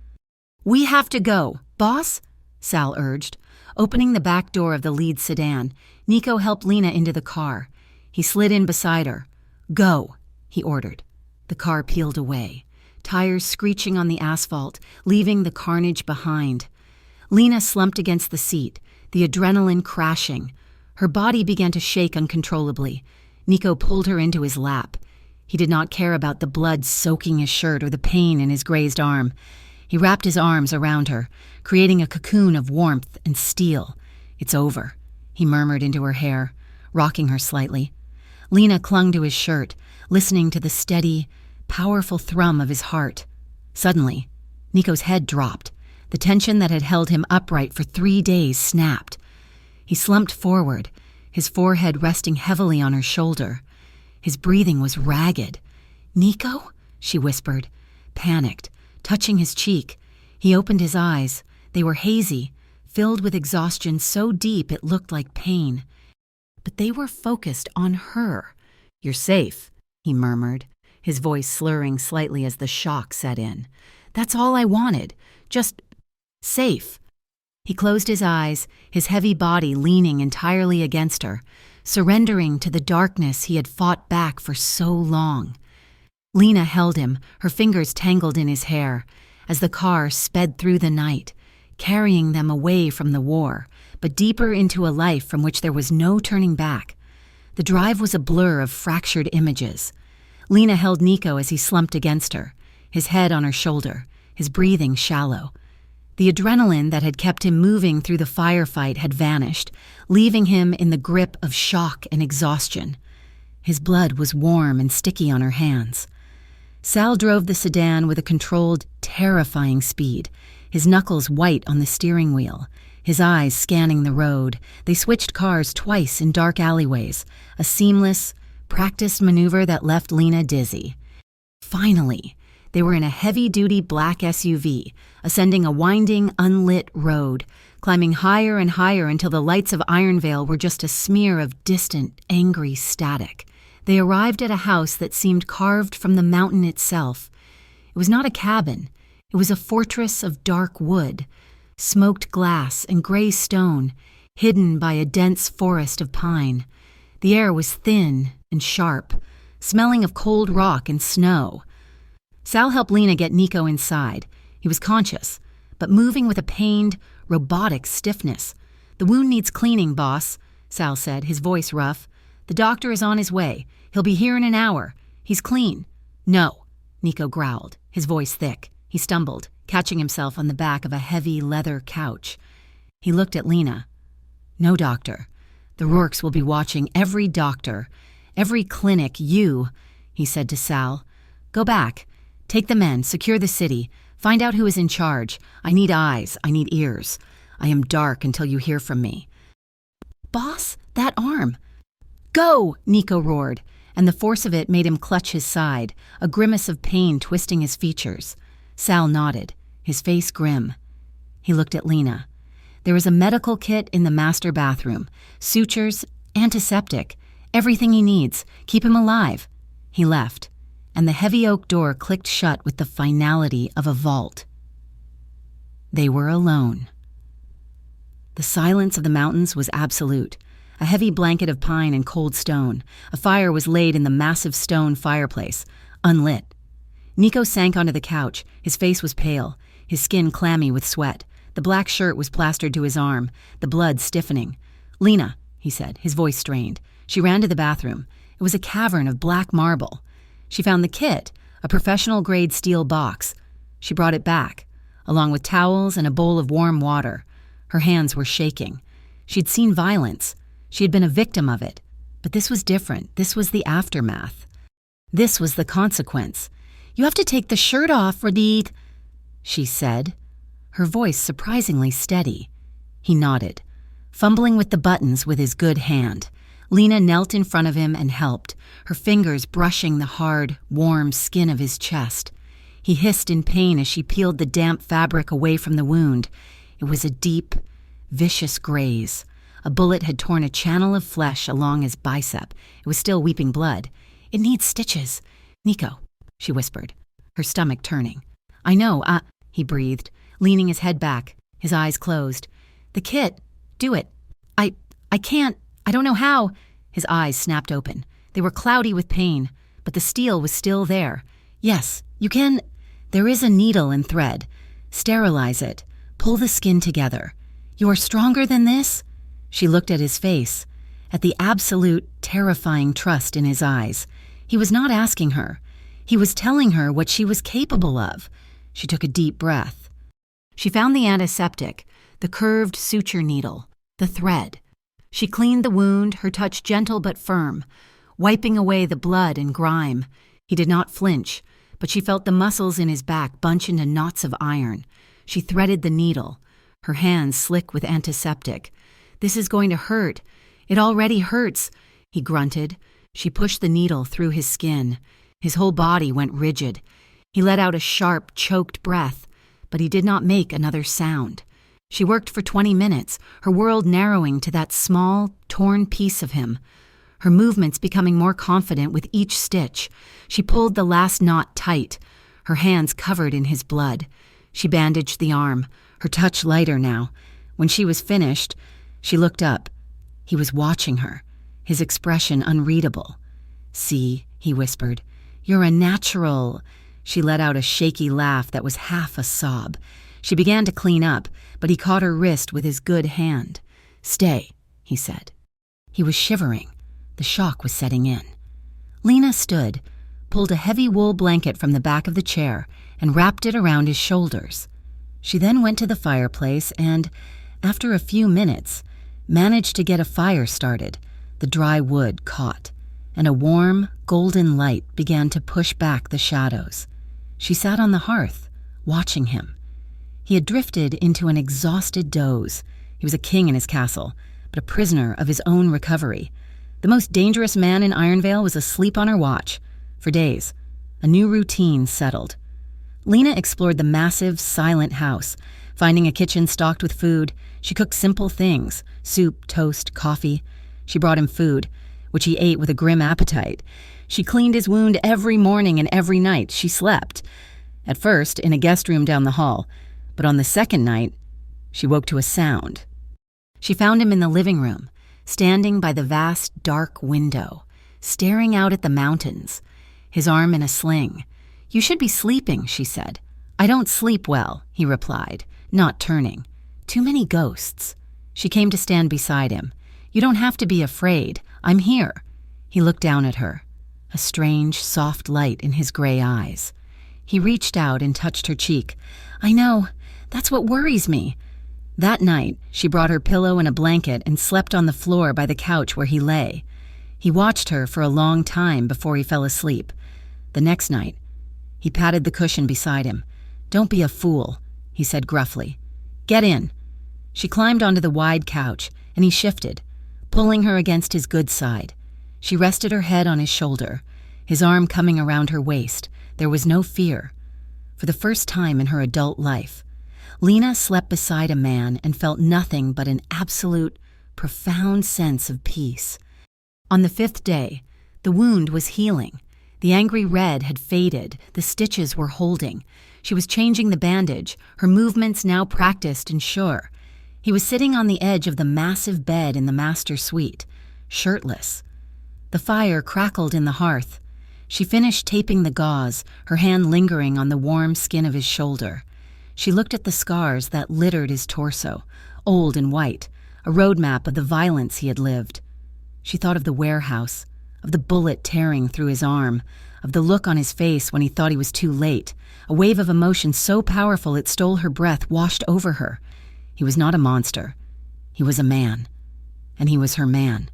"We have to go, boss," Sal urged. Opening the back door of the lead sedan, Nico helped Lena into the car. He slid in beside her. "Go," he ordered. The car peeled away, tires screeching on the asphalt, leaving the carnage behind. Lena slumped against the seat, the adrenaline crashing. Her body began to shake uncontrollably. Nico pulled her into his lap. He did not care about the blood soaking his shirt or the pain in his grazed arm. He wrapped his arms around her, creating a cocoon of warmth and steel. "It's over," he murmured into her hair, rocking her slightly. Lena clung to his shirt, listening to the steady, powerful thrum of his heart. Suddenly, Nico's head dropped. The tension that had held him upright for 3 days snapped. He slumped forward, his forehead resting heavily on her shoulder. His breathing was ragged. "Nico?" she whispered, panicked, touching his cheek. He opened his eyes. They were hazy, filled with exhaustion so deep it looked like pain. But they were focused on her. "You're safe," he murmured, his voice slurring slightly as the shock set in. "That's all I wanted. Just safe." He closed his eyes, his heavy body leaning entirely against her, surrendering to the darkness he had fought back for so long. Lena held him, her fingers tangled in his hair, as the car sped through the night, carrying them away from the war, but deeper into a life from which there was no turning back. The drive was a blur of fractured images. Lena held Nico as he slumped against her, his head on her shoulder, his breathing shallow. The adrenaline that had kept him moving through the firefight had vanished, leaving him in the grip of shock and exhaustion. His blood was warm and sticky on her hands. Sal drove the sedan with a controlled, terrifying speed, his knuckles white on the steering wheel, his eyes scanning the road. They switched cars twice in dark alleyways, a seamless, practiced maneuver that left Lena dizzy. Finally, they were in a heavy-duty black SUV, ascending a winding, unlit road, climbing higher and higher until the lights of Ironvale were just a smear of distant, angry static. They arrived at a house that seemed carved from the mountain itself. It was not a cabin. It was a fortress of dark wood, smoked glass and gray stone, hidden by a dense forest of pine. The air was thin and sharp, smelling of cold rock and snow. Sal helped Lena get Nico inside. He was conscious, but moving with a pained, robotic stiffness. "The wound needs cleaning, boss," Sal said, his voice rough. "The doctor is on his way. He'll be here in an hour. He's clean." "No," Nico growled, his voice thick. He stumbled, catching himself on the back of a heavy leather couch. He looked at Lena. "No, doctor. The Rourkes will be watching every doctor, every clinic, he said to Sal. "Go back. Take the men, secure the city. Find out who is in charge. I need eyes. I need ears. I am dark until you hear from me." "Boss, that arm." "Go!" Nico roared, and the force of it made him clutch his side, a grimace of pain twisting his features. Sal nodded, his face grim. He looked at Lena. There was a medical kit in the master bathroom, sutures, antiseptic, everything he needs. Keep him alive. He left, and the heavy oak door clicked shut with the finality of a vault. They were alone. The silence of the mountains was absolute. A heavy blanket of pine and cold stone. A fire was laid in the massive stone fireplace, unlit. Nico sank onto the couch. His face was pale, his skin clammy with sweat. The black shirt was plastered to his arm, the blood stiffening. "Lena," he said, his voice strained. She ran to the bathroom. It was a cavern of black marble. She found the kit, a professional-grade steel box. She brought it back, along with towels and a bowl of warm water. Her hands were shaking. She'd seen violence. She had been a victim of it. But this was different. This was the aftermath. This was the consequence. You have to take the shirt off for the—" she said, her voice surprisingly steady. He nodded, fumbling with the buttons with his good hand. Lena knelt in front of him and helped, her fingers brushing the hard, warm skin of his chest. He hissed in pain as she peeled the damp fabric away from the wound. It was a deep, vicious graze. A bullet had torn a channel of flesh along his bicep. It was still weeping blood. "It needs stitches. Nico," she whispered, her stomach turning. "I know, he breathed, leaning his head back, his eyes closed. "The kit. Do it. I can't. I don't know how." His eyes snapped open. They were cloudy with pain, but the steel was still there. "Yes, you can. There is a needle and thread. Sterilize it. Pull the skin together. You are stronger than this?" She looked at his face, at the absolute, terrifying trust in his eyes. He was not asking her. He was telling her what she was capable of. She took a deep breath. She found the antiseptic, the curved suture needle, the thread. She cleaned the wound, her touch gentle but firm, wiping away the blood and grime. He did not flinch, but she felt the muscles in his back bunch into knots of iron. She threaded the needle, her hands slick with antiseptic. "This is going to hurt. It already hurts," he grunted. She pushed the needle through his skin. His whole body went rigid. He let out a sharp, choked breath, but he did not make another sound. She worked for 20 minutes, her world narrowing to that small, torn piece of him. Her movements becoming more confident with each stitch. She pulled the last knot tight, her hands covered in his blood. She bandaged the arm, her touch lighter now. When she was finished, she looked up. He was watching her, his expression unreadable. "See," he whispered, "you're a natural." She let out a shaky laugh that was half a sob. She began to clean up, but he caught her wrist with his good hand. "Stay," he said. He was shivering. The shock was setting in. Lena stood, pulled a heavy wool blanket from the back of the chair, and wrapped it around his shoulders. She then went to the fireplace and, after a few minutes, managed to get a fire started. The dry wood caught, and a warm, golden light began to push back the shadows. She sat on the hearth, watching him. He had drifted into an exhausted doze. He was a king in his castle, but a prisoner of his own recovery. The most dangerous man in Ironvale was asleep on her watch. For days, a new routine settled. Lena explored the massive, silent house, finding a kitchen stocked with food. She cooked simple things, soup, toast, coffee. She brought him food, which he ate with a grim appetite. She cleaned his wound every morning and every night. She slept. At first, in a guest room down the hall, but on the second night, she woke to a sound. She found him in the living room, standing by the vast, dark window, staring out at the mountains, his arm in a sling. "You should be sleeping," she said. "I don't sleep well," he replied, not turning. "Too many ghosts." She came to stand beside him. "You don't have to be afraid. I'm here." He looked down at her, a strange, soft light in his gray eyes. He reached out and touched her cheek. "I know. That's what worries me." That night, she brought her pillow and a blanket and slept on the floor by the couch where he lay. He watched her for a long time before he fell asleep. The next night, he patted the cushion beside him. "Don't be a fool," he said gruffly. "Get in." She climbed onto the wide couch, and he shifted, pulling her against his good side. She rested her head on his shoulder, his arm coming around her waist. There was no fear. For the first time in her adult life, Lena slept beside a man and felt nothing but an absolute, profound sense of peace. On the 5th day, the wound was healing. The angry red had faded, the stitches were holding. She was changing the bandage, her movements now practiced and sure. He was sitting on the edge of the massive bed in the master suite, shirtless. The fire crackled in the hearth. She finished taping the gauze, her hand lingering on the warm skin of his shoulder. She looked at the scars that littered his torso, old and white, a roadmap of the violence he had lived. She thought of the warehouse, of the bullet tearing through his arm, of the look on his face when he thought he was too late. A wave of emotion so powerful it stole her breath washed over her. He was not a monster. He was a man. And he was her man.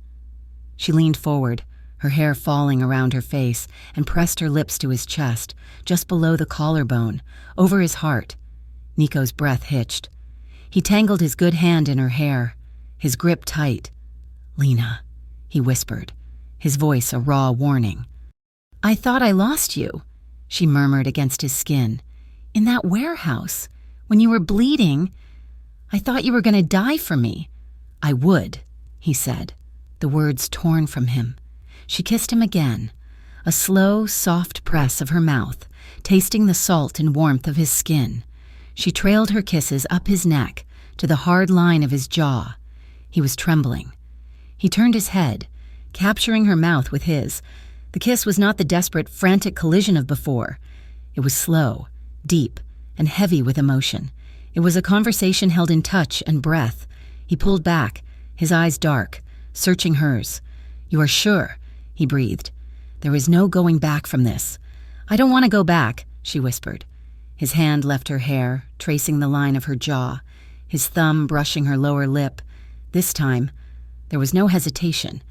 She leaned forward, her hair falling around her face, and pressed her lips to his chest, just below the collarbone, over his heart. Nico's breath hitched. He tangled his good hand in her hair, his grip tight. "Lena," he whispered, his voice a raw warning. "I thought I lost you," she murmured against his skin. "In that warehouse, when you were bleeding, I thought you were going to die for me." "I would," he said, the words torn from him. She kissed him again, a slow, soft press of her mouth, tasting the salt and warmth of his skin. She trailed her kisses up his neck to the hard line of his jaw. He was trembling. He turned his head, capturing her mouth with his. The kiss was not the desperate, frantic collision of before. It was slow, deep, and heavy with emotion. It was a conversation held in touch and breath. He pulled back, his eyes dark, searching hers. "You are sure?" he breathed. "There is no going back from this." "I don't want to go back," she whispered. His hand left her hair, tracing the line of her jaw, his thumb brushing her lower lip. This time, there was no hesitation.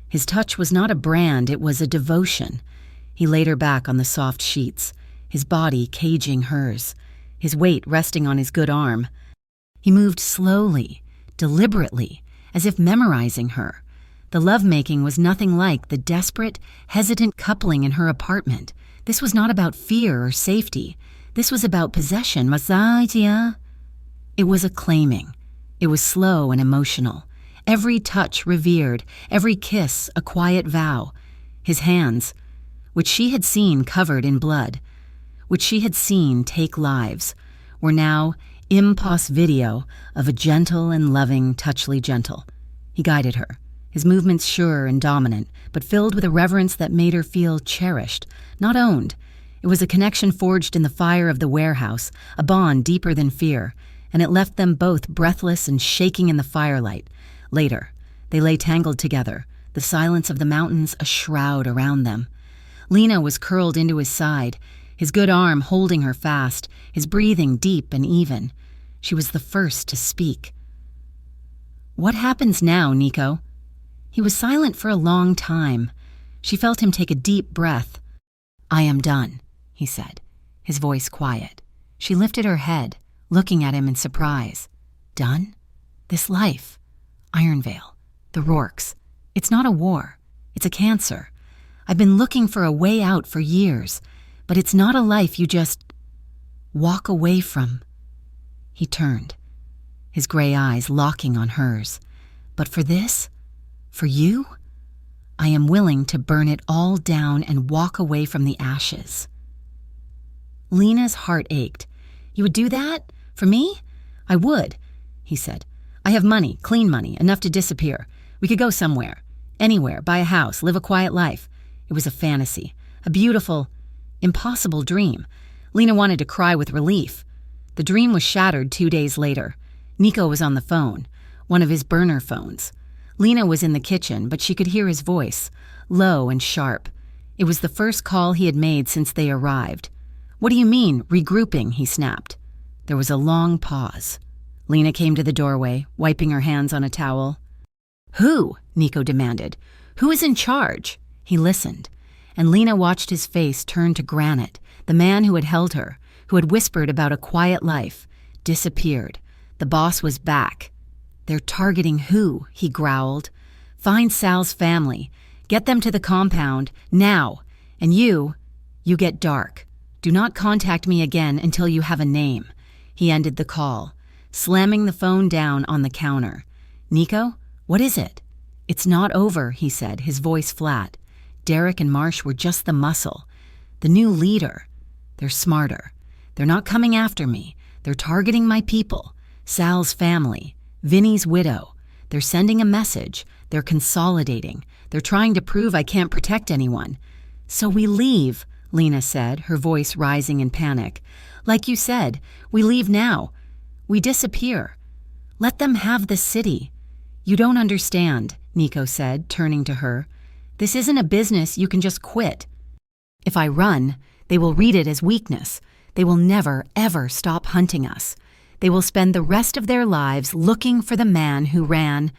His touch was not a brand, it was a devotion. He laid her back on the soft sheets, his body caging hers, his weight resting on his good arm. He moved slowly, deliberately, as if memorizing her. The lovemaking was nothing like the desperate, hesitant coupling in her apartment. This was not about fear or safety. This was about possession. It was a claiming. It was slow and emotional. Every touch revered, every kiss a quiet vow. His hands, which she had seen covered in blood, which she had seen take lives, were now impos video of a gentle and loving touchly gentle. He guided her, his movements sure and dominant, but filled with a reverence that made her feel cherished, not owned. It was a connection forged in the fire of the warehouse, a bond deeper than fear, and it left them both breathless and shaking in the firelight. Later, they lay tangled together, the silence of the mountains a shroud around them. Lena was curled into his side, his good arm holding her fast, his breathing deep and even. She was the first to speak. "What happens now, Nico?" He was silent for a long time. She felt him take a deep breath. "I am done," he said, his voice quiet. She lifted her head, looking at him in surprise. "Done? This life? Ironvale, the Rourkes. It's not a war. It's a cancer. I've been looking for a way out for years, but it's not a life you just walk away from." He turned, his gray eyes locking on hers. "But for this? For you? I am willing to burn it all down and walk away from the ashes." Lena's heart ached. "You would do that? For me?" "I would," he said. "I have money, clean money, enough to disappear. We could go somewhere, anywhere, buy a house, live a quiet life." It was a fantasy, a beautiful, impossible dream. Lena wanted to cry with relief. The dream was shattered 2 days later. Nico was on the phone, one of his burner phones. Lena was in the kitchen, but she could hear his voice, low and sharp. It was the first call he had made since they arrived. "What do you mean, regrouping?" he snapped. There was a long pause. Lena came to the doorway, wiping her hands on a towel. "Who?" Nico demanded. "Who is in charge?" He listened, and Lena watched his face turn to granite. The man who had held her, who had whispered about a quiet life, disappeared. The boss was back. "They're targeting who?" he growled. "Find Sal's family. Get them to the compound, now. And you get dark. Do not contact me again until you have a name." He ended the call, slamming the phone down on the counter. "Nico, what is it?" "It's not over," he said, his voice flat. "Derek and Marsh were just the muscle. The new leader. They're smarter. They're not coming after me. They're targeting my people. Sal's family. Vinny's widow. They're sending a message. They're consolidating. They're trying to prove I can't protect anyone." "So we leave," Lena said, her voice rising in panic. "Like you said, we leave now. We disappear. Let them have the city." "You don't understand," Nico said, turning to her. "This isn't a business you can just quit. If I run, they will read it as weakness. They will never, ever stop hunting us. They will spend the rest of their lives looking for the man who ran.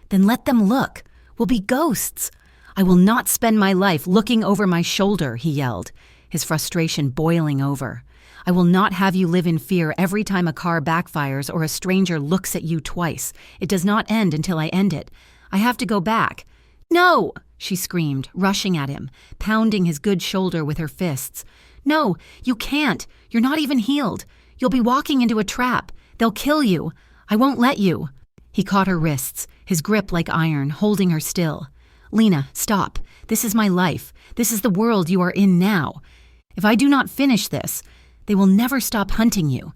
Then let them look. We'll be ghosts. I will not spend my life looking over my shoulder, he yelled, his frustration boiling over. I will not have you live in fear every time a car backfires or a stranger looks at you twice. It does not end until I end it. I have to go back. No, she screamed, rushing at him, pounding his good shoulder with her fists. No, you can't. You're not even healed. You'll be walking into a trap. They'll kill you. I won't let you. He caught her wrists, his grip like iron, holding her still. Lena, stop. This is my life. This is the world you are in now. If I do not finish this, they will never stop hunting you.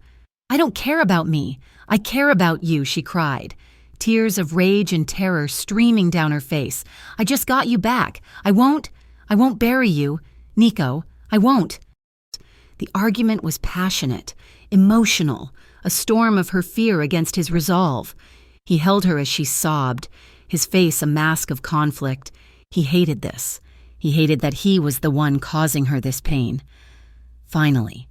I don't care about me. I care about you, she cried, tears of rage and terror streaming down her face. I just got you back. I won't bury you. Nico, I won't. The argument was passionate, emotional, a storm of her fear against his resolve. He held her as she sobbed, his face a mask of conflict. He hated this. He hated that he was the one causing her this pain. Finally,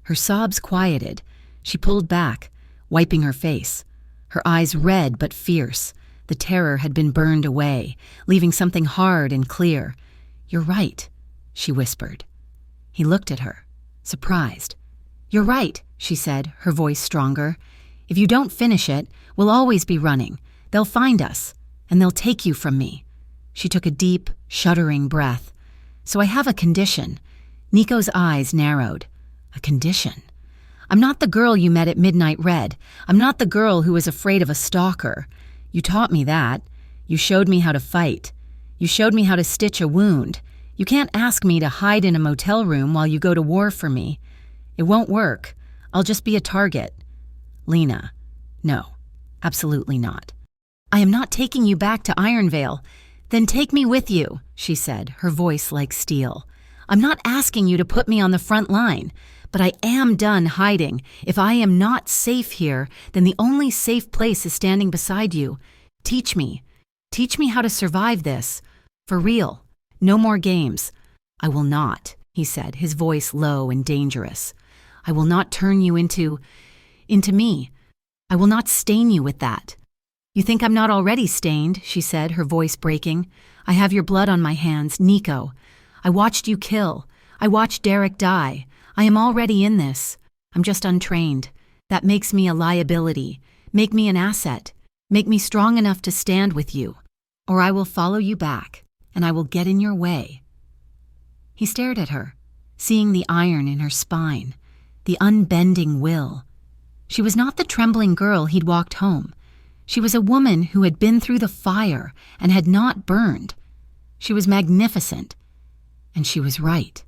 her sobs quieted. She pulled back, wiping her face, her eyes red but fierce. The terror had been burned away, leaving something hard and clear. You're right, she whispered. He looked at her, surprised. You're right, she said, her voice stronger. If you don't finish it, we'll always be running. They'll find us, and they'll take you from me. She took a deep, shuddering breath. So I have a condition. Nico's eyes narrowed. A condition? I'm not the girl you met at Midnight Red. I'm not the girl who was afraid of a stalker. You taught me that. You showed me how to fight. You showed me how to stitch a wound. You can't ask me to hide in a motel room while you go to war for me. It won't work. I'll just be a target. Lena, no, absolutely not. I am not taking you back to Ironvale. Then take me with you, she said, her voice like steel. I'm not asking you to put me on the front line, but I am done hiding. If I am not safe here, then the only safe place is standing beside you. Teach me. Teach me how to survive this. For real. No more games. I will not, he said, his voice low and dangerous. I will not turn you into me. I will not stain you with that. You think I'm not already stained, she said, her voice breaking. I have your blood on my hands, Nico. I watched you kill. I watched Derek die. I am already in this. I'm just untrained. That makes me a liability. Make me an asset. Make me strong enough to stand with you. Or I will follow you back, and I will get in your way. He stared at her, seeing the iron in her spine, the unbending will. She was not the trembling girl he'd walked home. She was a woman who had been through the fire and had not burned. She was magnificent, and she was right.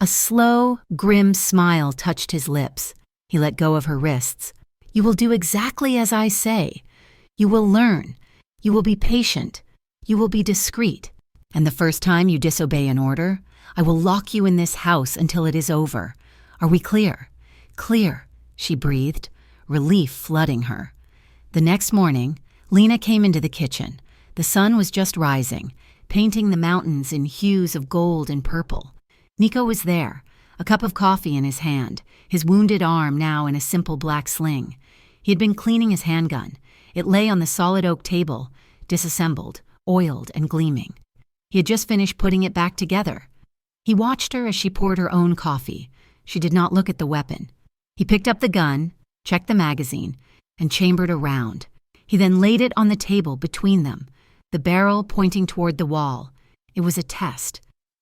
A slow, grim smile touched his lips. He let go of her wrists. You will do exactly as I say. You will learn. You will be patient. You will be discreet. And the first time you disobey an order, I will lock you in this house until it is over. Are we clear? Clear, she breathed, relief flooding her. The next morning, Lena came into the kitchen. The sun was just rising, painting the mountains in hues of gold and purple. Nico was there, a cup of coffee in his hand, his wounded arm now in a simple black sling. He had been cleaning his handgun. It lay on the solid oak table, disassembled, oiled, and gleaming. He had just finished putting it back together. He watched her as she poured her own coffee. She did not look at the weapon. He picked up the gun, checked the magazine, and chambered a round. He then laid it on the table between them, the barrel pointing toward the wall. It was a test.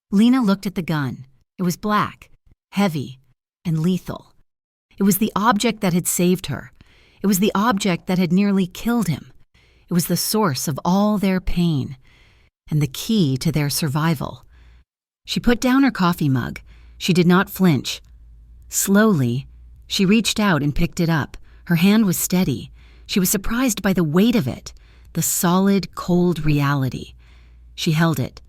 Lena looked at the gun. It was black, heavy, and lethal. It was the object that had saved her. It was the object that had nearly killed him. It was the source of all their pain, and the key to their survival. She put down her coffee mug. She did not flinch. Slowly, she reached out and picked it up. Her hand was steady. She was surprised by the weight of it, the solid, cold reality. She held it,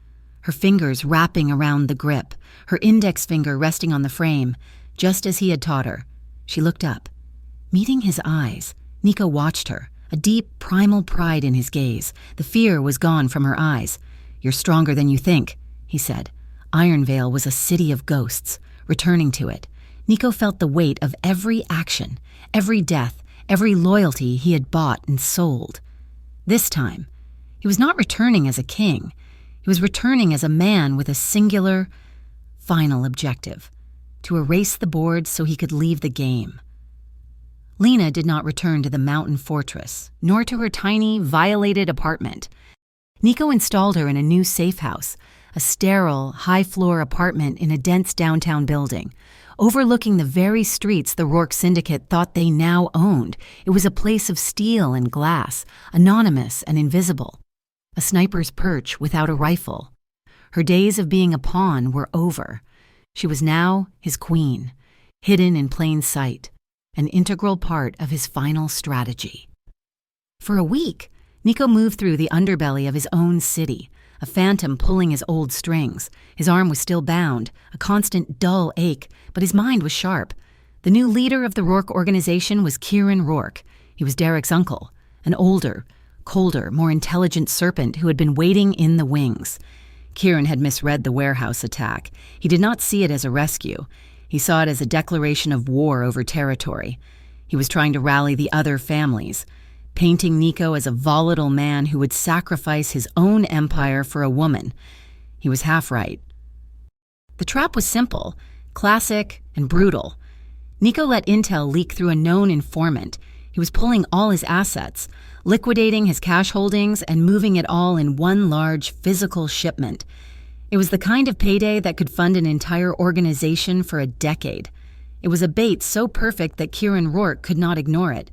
her fingers wrapping around the grip, her index finger resting on the frame, just as he had taught her. She looked up. Meeting his eyes, Nico watched her, a deep, primal pride in his gaze. The fear was gone from her eyes. You're stronger than you think, he said. Ironvale was a city of ghosts. Returning to it, Nico felt the weight of every action, every death, every loyalty he had bought and sold. This time, he was not returning as a king. He He was returning as a man with a singular, final objective: to erase the board so he could leave the game. Lena did not return to the mountain fortress, nor to her tiny, violated apartment. Nico installed her in a new safe house, a sterile, high-floor apartment in a dense downtown building, overlooking the very streets the Rourke Syndicate thought they now owned. It was a place of steel and glass, anonymous and invisible. A sniper's perch without a rifle. Her days of being a pawn were over. She was now his queen, hidden in plain sight, an integral part of his final strategy. For a week, Nico moved through the underbelly of his own city, a phantom pulling his old strings. His arm was still bound, a constant dull ache, but his mind was sharp. The new leader of the Rourke organization was Kieran Rourke. He was Derek's uncle, an older, colder, more intelligent serpent who had been waiting in the wings. Kieran had misread the warehouse attack. He did not see it as a rescue. He saw it as a declaration of war over territory. He was trying to rally the other families, painting Nico as a volatile man who would sacrifice his own empire for a woman. He was half right. The trap was simple, classic, and brutal. Nico let intel leak through a known informant. He was pulling all his assets, liquidating his cash holdings and moving it all in one large physical shipment. It was the kind of payday that could fund an entire organization for a decade. It was a bait so perfect that Kieran Rourke could not ignore it.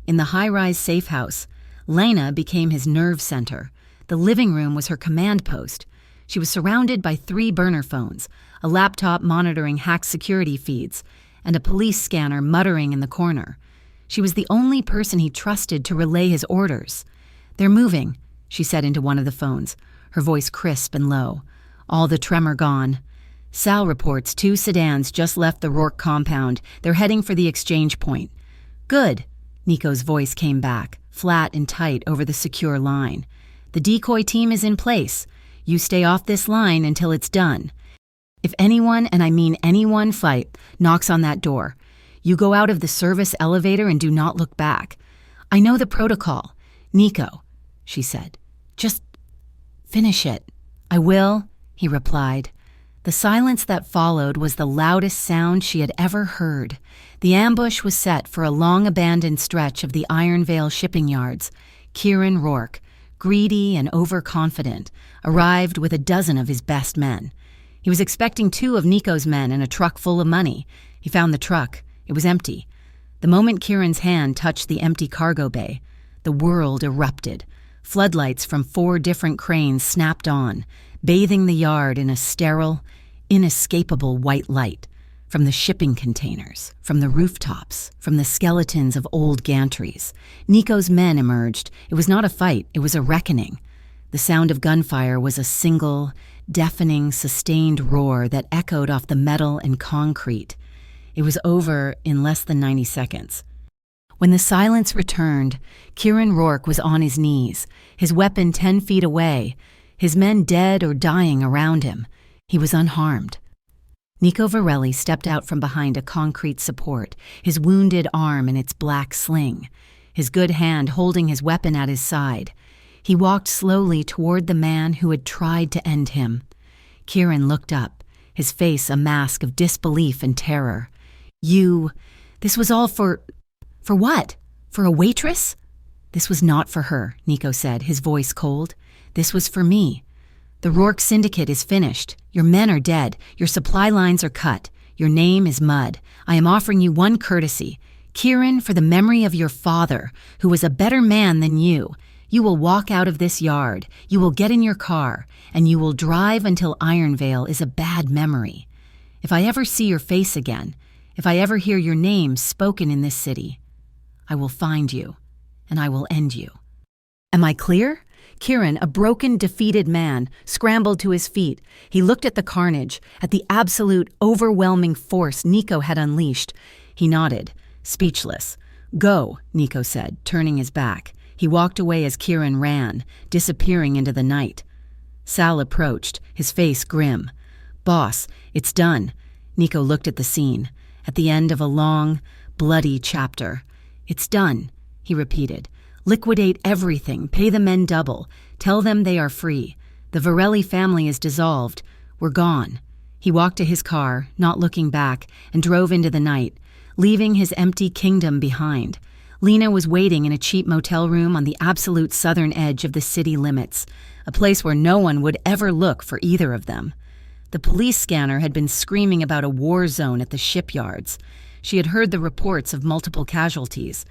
In the high-rise safe house, Lena became his nerve center. The living room was her command post. She was surrounded by 3 burner phones, a laptop monitoring hacked security feeds, and a police scanner muttering in the corner. She was the only person he trusted to relay his orders. "They're moving," she said into one of the phones, her voice crisp and low. All the tremor gone. Sal reports 2 sedans just left the Rourke compound. They're heading for the exchange point. "Good," Nico's voice came back, flat and tight over the secure line. "The decoy team is in place. You stay off this line until it's done. If anyone, and I mean anyone, knocks on that door, you go out of the service elevator and do not look back. I know the protocol. Nico," she said, "just finish it." "I will," he replied. The silence that followed was the loudest sound she had ever heard. The ambush was set for a long-abandoned stretch of the Iron Vale shipping yards. Kieran Rourke, greedy and overconfident, arrived with a dozen of his best men. He was expecting 2 of Nico's men and a truck full of money. He found the truck. It was empty. The moment Kieran's hand touched the empty cargo bay, the world erupted. Floodlights from 4 different cranes snapped on, bathing the yard in a sterile, inescapable white light. From the shipping containers, from the rooftops, from the skeletons of old gantries, Nico's men emerged. It was not a fight, it was a reckoning. The sound of gunfire was a single, deafening, sustained roar that echoed off the metal and concrete. It was over in less than 90 seconds. When the silence returned, Kieran Rourke was on his knees, his weapon 10 feet away, his men dead or dying around him. He was unharmed. Nico Varelli stepped out from behind a concrete support, his wounded arm in its black sling, his good hand holding his weapon at his side. He walked slowly toward the man who had tried to end him. Kieran looked up, his face a mask of disbelief and terror. This was all for what? For a waitress?" "This was not for her," Nico said, his voice cold. "This was for me. The Rourke Syndicate is finished. Your men are dead. Your supply lines are cut. Your name is mud. I am offering you one courtesy. Kieran, for the memory of your father, who was a better man than you, you will walk out of this yard, you will get in your car, and you will drive until Iron Vale is a bad memory. If I ever see your face again, if I ever hear your name spoken in this city, I will find you, and I will end you. Am I clear?" Kieran, a broken, defeated man, scrambled to his feet. He looked at the carnage, at the absolute, overwhelming force Nico had unleashed. He nodded, speechless. "Go," Nico said, turning his back. He walked away as Kieran ran, disappearing into the night. Sal approached, his face grim. "Boss, it's done." Nico looked at the scene, at the end of a long, bloody chapter. "It's done," he repeated. "Liquidate everything, pay the men double, tell them they are free. The Varelli family is dissolved. We're gone." He walked to his car, not looking back, and drove into the night, leaving his empty kingdom behind. Lena was waiting in a cheap motel room on the absolute southern edge of the city limits, a place where no one would ever look for either of them. The police scanner had been screaming about a war zone at the shipyards. She had heard the reports of multiple casualties.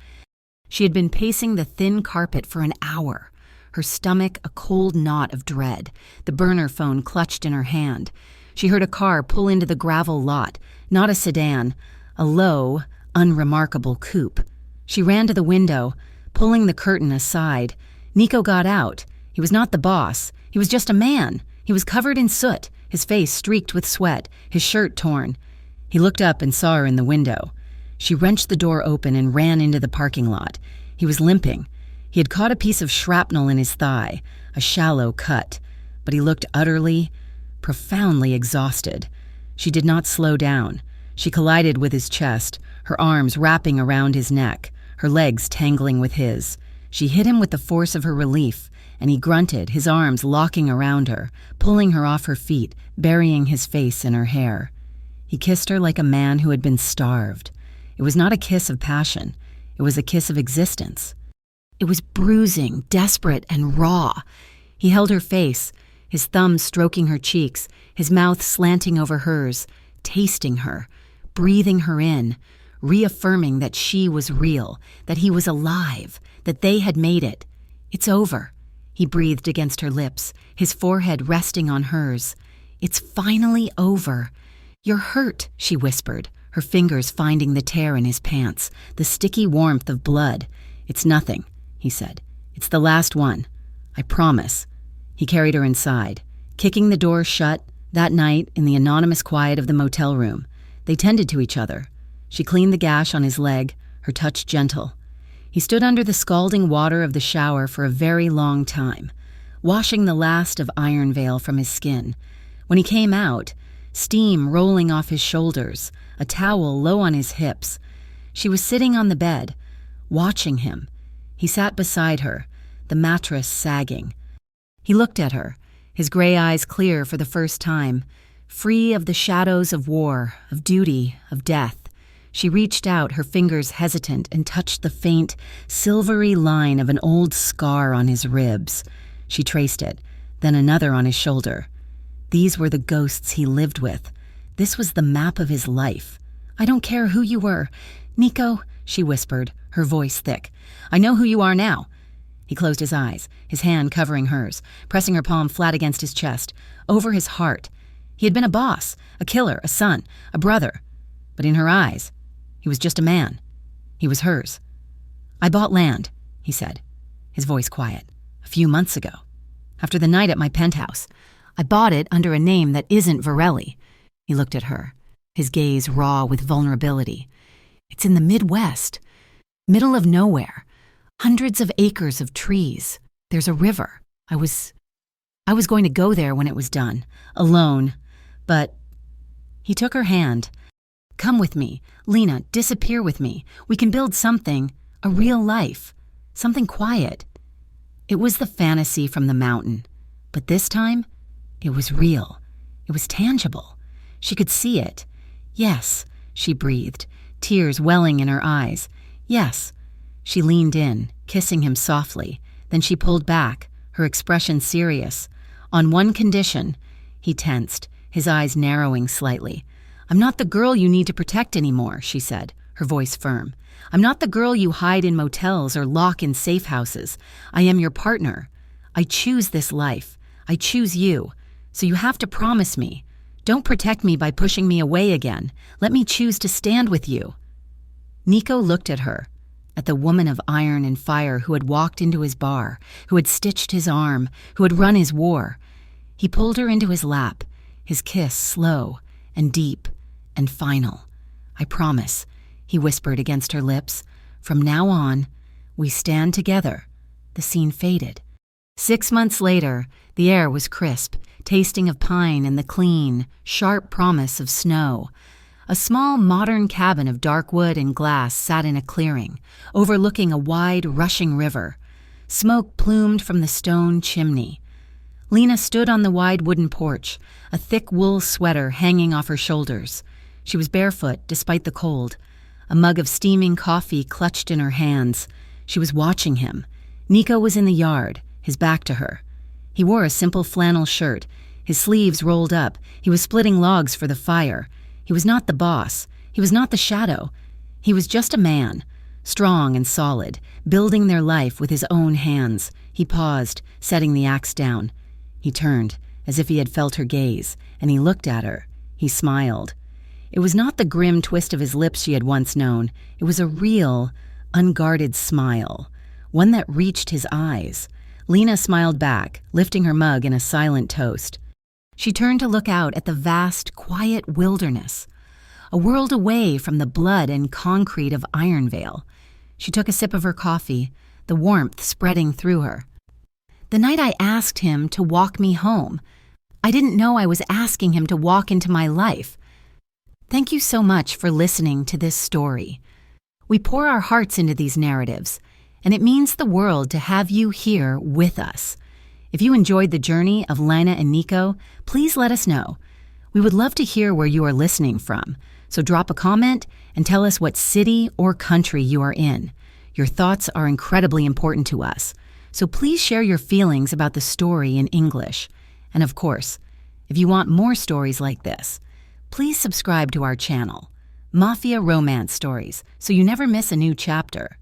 She had been pacing the thin carpet for an hour, her stomach a cold knot of dread, the burner phone clutched in her hand. She heard a car pull into the gravel lot, not a sedan, a low, unremarkable coupe. She ran to the window, pulling the curtain aside. Nico got out. He was not the boss. He was just a man. He was covered in soot, his face streaked with sweat, his shirt torn. He looked up and saw her in the window. She wrenched the door open and ran into the parking lot. He was limping. He had caught a piece of shrapnel in his thigh, a shallow cut, but he looked utterly, profoundly exhausted. She did not slow down. She collided with his chest, her arms wrapping around his neck, her legs tangling with his. She hit him with the force of her relief, and he grunted, his arms locking around her, pulling her off her feet, burying his face in her hair. He kissed her like a man who had been starved. It was not a kiss of passion. It was a kiss of existence. It was bruising, desperate, and raw. He held her face, his thumb stroking her cheeks, his mouth slanting over hers, tasting her, breathing her in, reaffirming that she was real, that he was alive, that they had made it. "It's over," he breathed against her lips, his forehead resting on hers. "It's finally over." "You're hurt," she whispered, her fingers finding the tear in his pants, the sticky warmth of blood. "It's nothing," he said. "It's the last one. I promise." He carried her inside, kicking the door shut. That night, in the anonymous quiet of the motel room, they tended to each other. She cleaned the gash on his leg, her touch gentle. He stood under the scalding water of the shower for a very long time, washing the last of iron veil from his skin. When he came out, steam rolling off his shoulders, a towel low on his hips, she was sitting on the bed, watching him. He sat beside her, the mattress sagging. He looked at her, his gray eyes clear for the first time, free of the shadows of war, of duty, of death. She reached out, her fingers hesitant, and touched the faint, silvery line of an old scar on his ribs. She traced it, then another on his shoulder. These were the ghosts he lived with. This was the map of his life. "I don't care who you were. Nico," she whispered, her voice thick. "I know who you are now." He closed his eyes, his hand covering hers, pressing her palm flat against his chest, over his heart. He had been a boss, a killer, a son, a brother. But in her eyes, he was just a man. He was hers. "I bought land," he said, his voice quiet, "a few months ago. After the night at my penthouse. I bought it under a name that isn't Varelli." He looked at her, his gaze raw with vulnerability. "It's in the Midwest, middle of nowhere. Hundreds of acres of trees. There's a river. I was going to go there when it was done, alone, but..." He took her hand. "Come with me, Lena, disappear with me. We can build something, a real life, something quiet." It was the fantasy from the mountain, but this time, it was real. It was tangible. She could see it. "Yes," she breathed, tears welling in her eyes. "Yes." She leaned in, kissing him softly. Then she pulled back, her expression serious. "On one condition." He tensed, his eyes narrowing slightly. "I'm not the girl you need to protect anymore," she said, her voice firm. "I'm not the girl you hide in motels or lock in safe houses. I am your partner. I choose this life. I choose you. So you have to promise me. Don't protect me by pushing me away again. Let me choose to stand with you." Nico looked at her, at the woman of iron and fire who had walked into his bar, who had stitched his arm, who had run his war. He pulled her into his lap, his kiss slow and deep and final. "I promise," he whispered against her lips. "From now on, we stand together." The scene faded. 6 months later, the air was crisp, tasting of pine and the clean, sharp promise of snow. A small modern cabin of dark wood and glass sat in a clearing, overlooking a wide, rushing river. Smoke plumed from the stone chimney. Lena stood on the wide wooden porch, a thick wool sweater hanging off her shoulders. She was barefoot, despite the cold. A mug of steaming coffee clutched in her hands. She was watching him. Nico was in the yard, his back to her. He wore a simple flannel shirt, his sleeves rolled up. He was splitting logs for the fire. He was not the boss. He was not the shadow. He was just a man, strong and solid, building their life with his own hands. He paused, setting the axe down. He turned, as if he had felt her gaze, and he looked at her. He smiled. It was not the grim twist of his lips she had once known. It was a real, unguarded smile, one that reached his eyes. Lena smiled back, lifting her mug in a silent toast. She turned to look out at the vast, quiet wilderness, a world away from the blood and concrete of Ironvale. She took a sip of her coffee, the warmth spreading through her. The night I asked him to walk me home, I didn't know I was asking him to walk into my life. Thank you so much for listening to this story. We pour our hearts into these narratives, and it means the world to have you here with us. If you enjoyed the journey of Lena and Nico, please let us know. We would love to hear where you are listening from, so drop a comment and tell us what city or country you are in. Your thoughts are incredibly important to us, so please share your feelings about the story in English. And of course, if you want more stories like this, please subscribe to our channel, Mafia Romance Stories, so you never miss a new chapter.